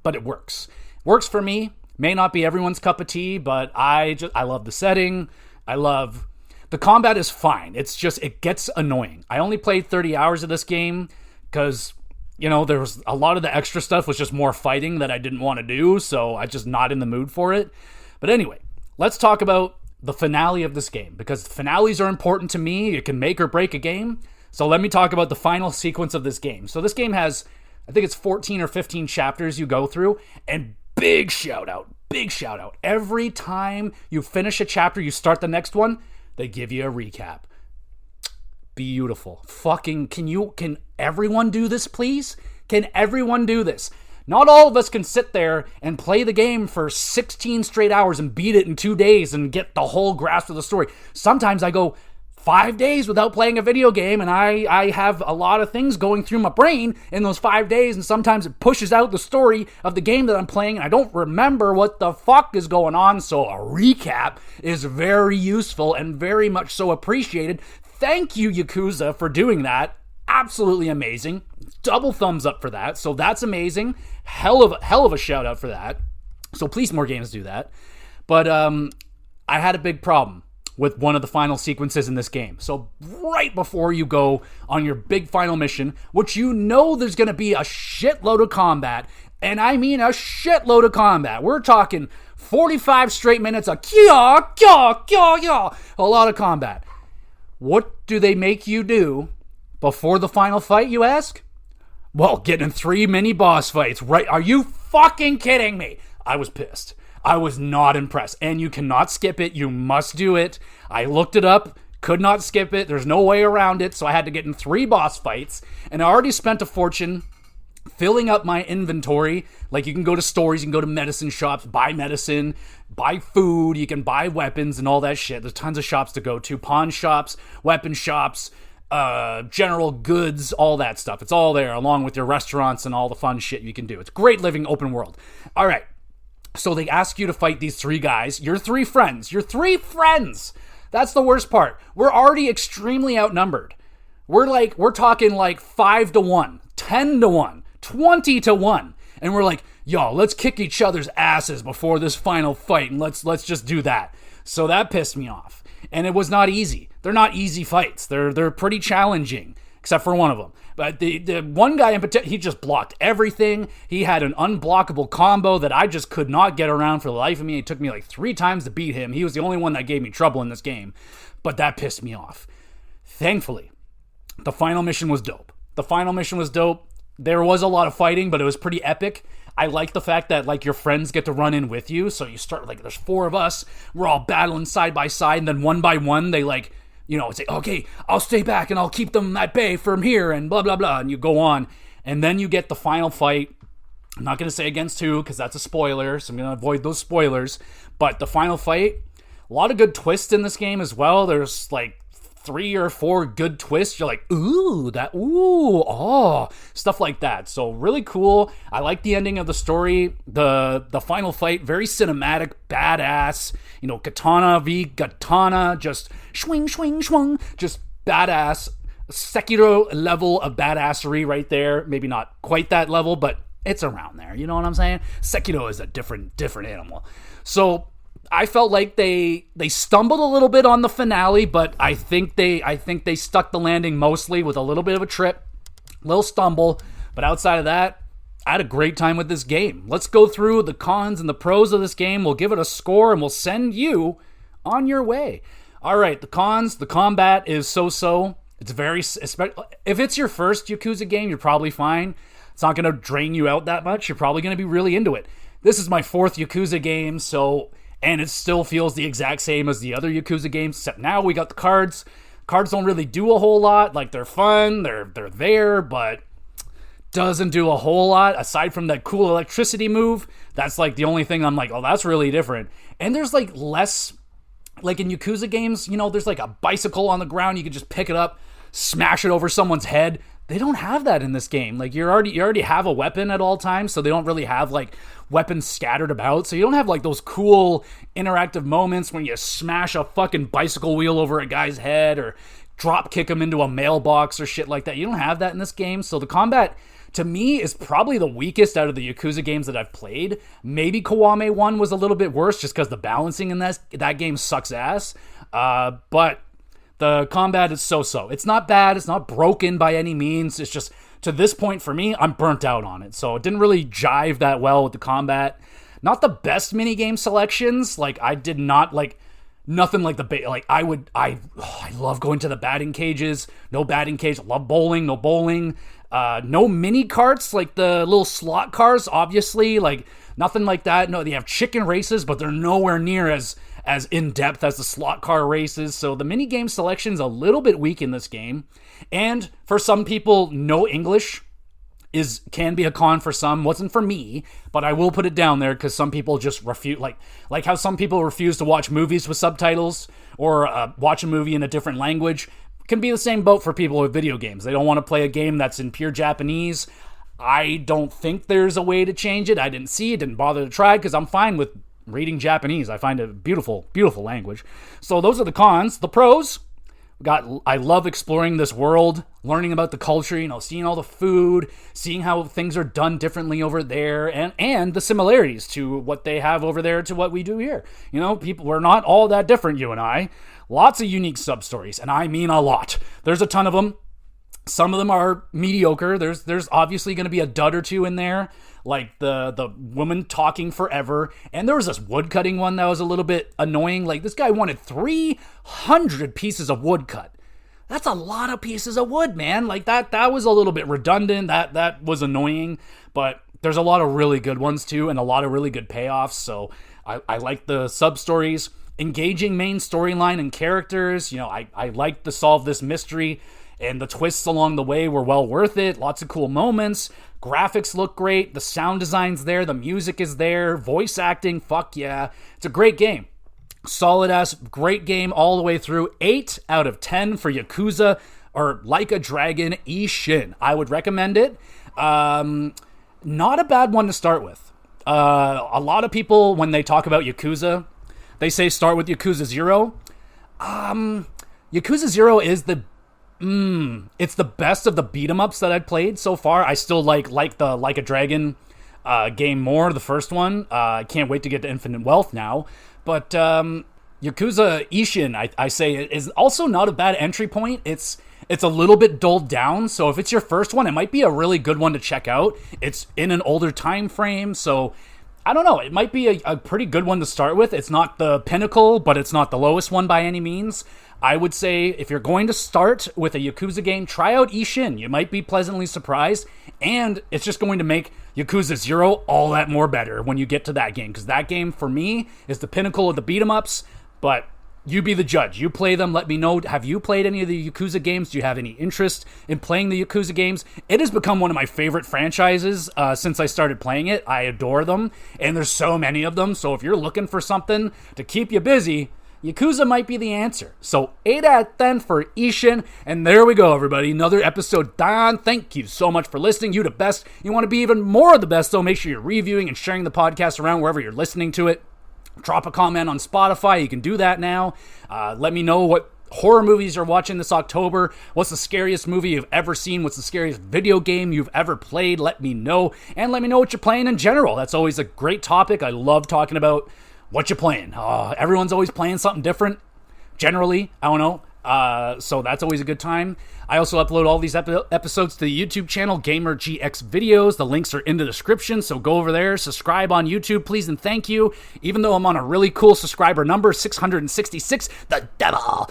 but it works. Works for me. May not be everyone's cup of tea, but I love the setting. I love the combat is fine. It's just, it gets annoying. I only played 30 hours of this game because, there was a lot of the extra stuff was just more fighting that I didn't want to do. So I just not in the mood for it. But anyway, let's talk about the finale of this game, because finales are important to me. It can make or break a game. So let me talk about the final sequence of this game. So this game has, I think it's 14 or 15 chapters you go through, and big shout out. Every time you finish a chapter, you start the next one, they give you a recap. Beautiful. Fucking, can everyone do this, please? Can everyone do this? Not all of us can sit there and play the game for 16 straight hours and beat it in 2 days and get the whole grasp of the story. Sometimes I go 5 days without playing a video game, and I have a lot of things going through my brain in those 5 days, and sometimes it pushes out the story of the game that I'm playing, and I don't remember what the fuck is going on, so a recap is very useful and very much so appreciated. Thank you, Yakuza, for doing that. Absolutely amazing. Double thumbs up for that, so that's amazing. Hell of a shout out for that. So please, more games do that. But I had a big problem with one of the final sequences in this game. So right before you go on your big final mission, which there's going to be a shitload of combat, and I mean a shitload of combat. We're talking 45 straight minutes of a lot of combat. What do they make you do before the final fight, you ask? Well, get in 3 mini boss fights, right? Are you fucking kidding me? I was pissed. I was not impressed. And you cannot skip it. You must do it. I looked it up. Could not skip it. There's no way around it. So I had to get in 3 boss fights. And I already spent a fortune filling up my inventory. Like, you can go to stores, you can go to medicine shops, buy medicine, buy food, you can buy weapons and all that shit. There's tons of shops to go to, pawn shops, weapon shops, general goods, all that stuff. It's all there, along with your restaurants and all the fun shit you can do. It's great living open world. All right. So they ask you to fight these 3 guys. Your 3 friends. Your 3 friends. That's the worst part. We're already extremely outnumbered. We're talking like 5 to 1, 10 to 1, 20 to 1. And we're like, yo, let's kick each other's asses before this final fight, and let's just do that. So that pissed me off. And it was not easy. They're not easy fights. They're pretty challenging, except for one of them. But the one guy in particular, he just blocked everything. He had an unblockable combo that I just could not get around for the life of me. It took me like 3 times to beat him. He was the only one that gave me trouble in this game. But that pissed me off. Thankfully, the final mission was dope. There was a lot of fighting, but it was pretty epic. I like the fact that, like, your friends get to run in with you. So you start, like, there's 4 of us. We're all battling side by side. And then one by one, they, like, say, okay, I'll stay back and I'll keep them at bay from here and blah, blah, blah. And you go on. And then you get the final fight. I'm not going to say against who because that's a spoiler. So I'm going to avoid those spoilers. But the final fight, a lot of good twists in this game as well. There's like 3 or 4 good twists. You're like, stuff like that. So really cool. I like the ending of the story. The final fight, very cinematic, badass. Katana v katana, just swing, swing, swing, just badass. Sekiro level of badassery right there. Maybe not quite that level, but it's around there. You know what I'm saying? Sekiro is a different animal. So I felt like they stumbled a little bit on the finale, but I think they stuck the landing mostly with a little bit of a trip, little stumble. But outside of that, I had a great time with this game. Let's go through the cons and the pros of this game. We'll give it a score, and we'll send you on your way. All right, the cons. The combat is so-so. It's very... If it's your first Yakuza game, you're probably fine. It's not going to drain you out that much. You're probably going to be really into it. This is my 4th Yakuza game, and it still feels the exact same as the other Yakuza games, except now we got the cards. Cards don't really do a whole lot. Like, they're fun, they're there, but doesn't do a whole lot aside from that cool electricity move. That's like the only thing I'm like, oh, that's really different. And there's like less, like in Yakuza games, there's like a bicycle on the ground. You can just pick it up, smash it over someone's head. They don't have that in this game. Like, you already have a weapon at all times, so they don't really have like weapons scattered about. So you don't have like those cool interactive moments when you smash a fucking bicycle wheel over a guy's head or drop kick him into a mailbox or shit like that. You don't have that in this game. So the combat, to me, is probably the weakest out of the Yakuza games that I've played. Maybe Kiwame 1 was a little bit worse just because the balancing in that game sucks ass. But the combat is so-so. It's not bad. It's not broken by any means. It's just, to this point for me, I'm burnt out on it. So it didn't really jive that well with the combat. Not the best minigame selections. Like, I did not like... Nothing like I love going to the batting cages. No batting cage. Love bowling. No bowling. No mini carts like the little slot cars, obviously. Like, nothing like that. No, they have chicken races, but they're nowhere near as in-depth as the slot car races. So the mini game selection's a little bit weak in this game. And for some people, no English can be a con for some. Wasn't for me, but I will put it down there because some people just refuse, like how some people refuse to watch movies with subtitles or watch a movie in a different language. Can be the same boat for people with video games. They don't want to play a game that's in pure Japanese. I don't think there's a way to change it. I didn't see it, didn't bother to try because I'm fine with reading Japanese. I find it a beautiful, beautiful language. So those are the cons. The pros. I love exploring this world, learning about the culture, seeing all the food, seeing how things are done differently over there, and the similarities to what they have over there to what we do here. We're not all that different, you and I. Lots of unique sub-stories, and I mean a lot. There's a ton of them. Some of them are mediocre. There's obviously going to be a dud or two in there, like the woman talking forever. And there was this woodcutting one that was a little bit annoying. Like, this guy wanted 300 pieces of wood cut. That's a lot of pieces of wood, man. Like, that was a little bit redundant. That was annoying. But there's a lot of really good ones too, and a lot of really good payoffs. So I like the sub-stories. Engaging main storyline and characters. I like to solve this mystery. And the twists along the way were well worth it. Lots of cool moments. Graphics look great. The sound design's there. The music is there. Voice acting, fuck yeah. It's a great game. Solid ass, great game all the way through. 8 out of 10 for Yakuza, or Like a Dragon Ishin. I would recommend it. Not a bad one to start with. A lot of people, when they talk about Yakuza, they say start with Yakuza 0. Yakuza 0 is it's the best of the beat-em-ups that I've played so far. I still like the Like a Dragon game more, the first one. I can't wait to get to Infinite Wealth now. But Yakuza Ishin, I say, is also not a bad entry point. It's a little bit dulled down, so if it's your first one, it might be a really good one to check out. It's in an older time frame, so I don't know. It might be a pretty good one to start with. It's not the pinnacle, but it's not the lowest one by any means. I would say if you're going to start with a Yakuza game, try out Ishin. You might be pleasantly surprised, and it's just going to make Yakuza 0 all that more better when you get to that game, because that game, for me, is the pinnacle of the beat-em-ups, but you be the judge. You play them. Let me know. Have you played any of the Yakuza games? Do you have any interest in playing the Yakuza games? It has become one of my favorite franchises since I started playing it. I adore them, and there's so many of them, so if you're looking for something to keep you busy, Yakuza might be the answer. So 8 out of 10 for Ishin. And there we go, everybody. Another episode done. Thank you so much for listening. You the best. You want to be even more of the best, though. Make sure you're reviewing and sharing the podcast around wherever you're listening to it. Drop a comment on Spotify. You can do that now. Let me know what horror movies you're watching this October. What's the scariest movie you've ever seen? What's the scariest video game you've ever played? Let me know. And let me know what you're playing in general. That's always a great topic. I love talking about what you playing. Everyone's always playing something different. Generally, I don't know. So that's always a good time. I also upload all these episodes to the YouTube channel, Gamer GX Videos. The links are in the description, so go over there. Subscribe on YouTube, please, and thank you. Even though I'm on a really cool subscriber number, 666, the devil.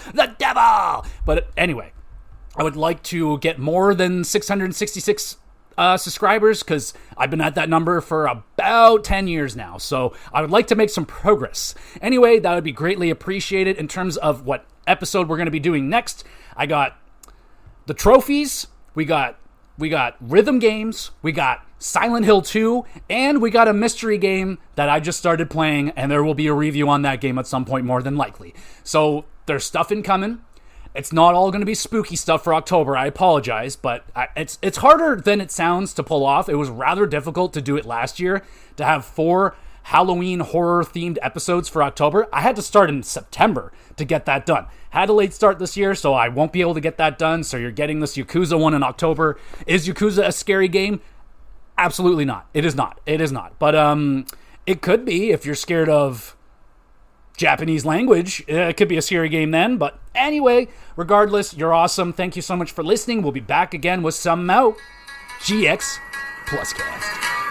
But anyway, I would like to get more than 666 subscribers, because I've been at that number for about 10 years now, so I would like to make some progress. Anyway, that would be greatly appreciated. In terms of what episode we're going to be doing next, I got the trophies, we got rhythm games, we got Silent Hill 2, and we got a mystery game that I just started playing, and there will be a review on that game at some point, more than likely. So there's stuff incoming. It's not all going to be spooky stuff for October. I apologize, but it's harder than it sounds to pull off. It was rather difficult to do it last year, to have 4 Halloween horror-themed episodes for October. I had to start in September to get that done. Had a late start this year, so I won't be able to get that done, so you're getting this Yakuza one in October. Is Yakuza a scary game? Absolutely not. It is not. It is not. But it could be if you're scared of Japanese language. It could be a scary game then, but anyway, regardless, you're awesome. Thank you so much for listening. We'll be back again with some more GX Plus Cast.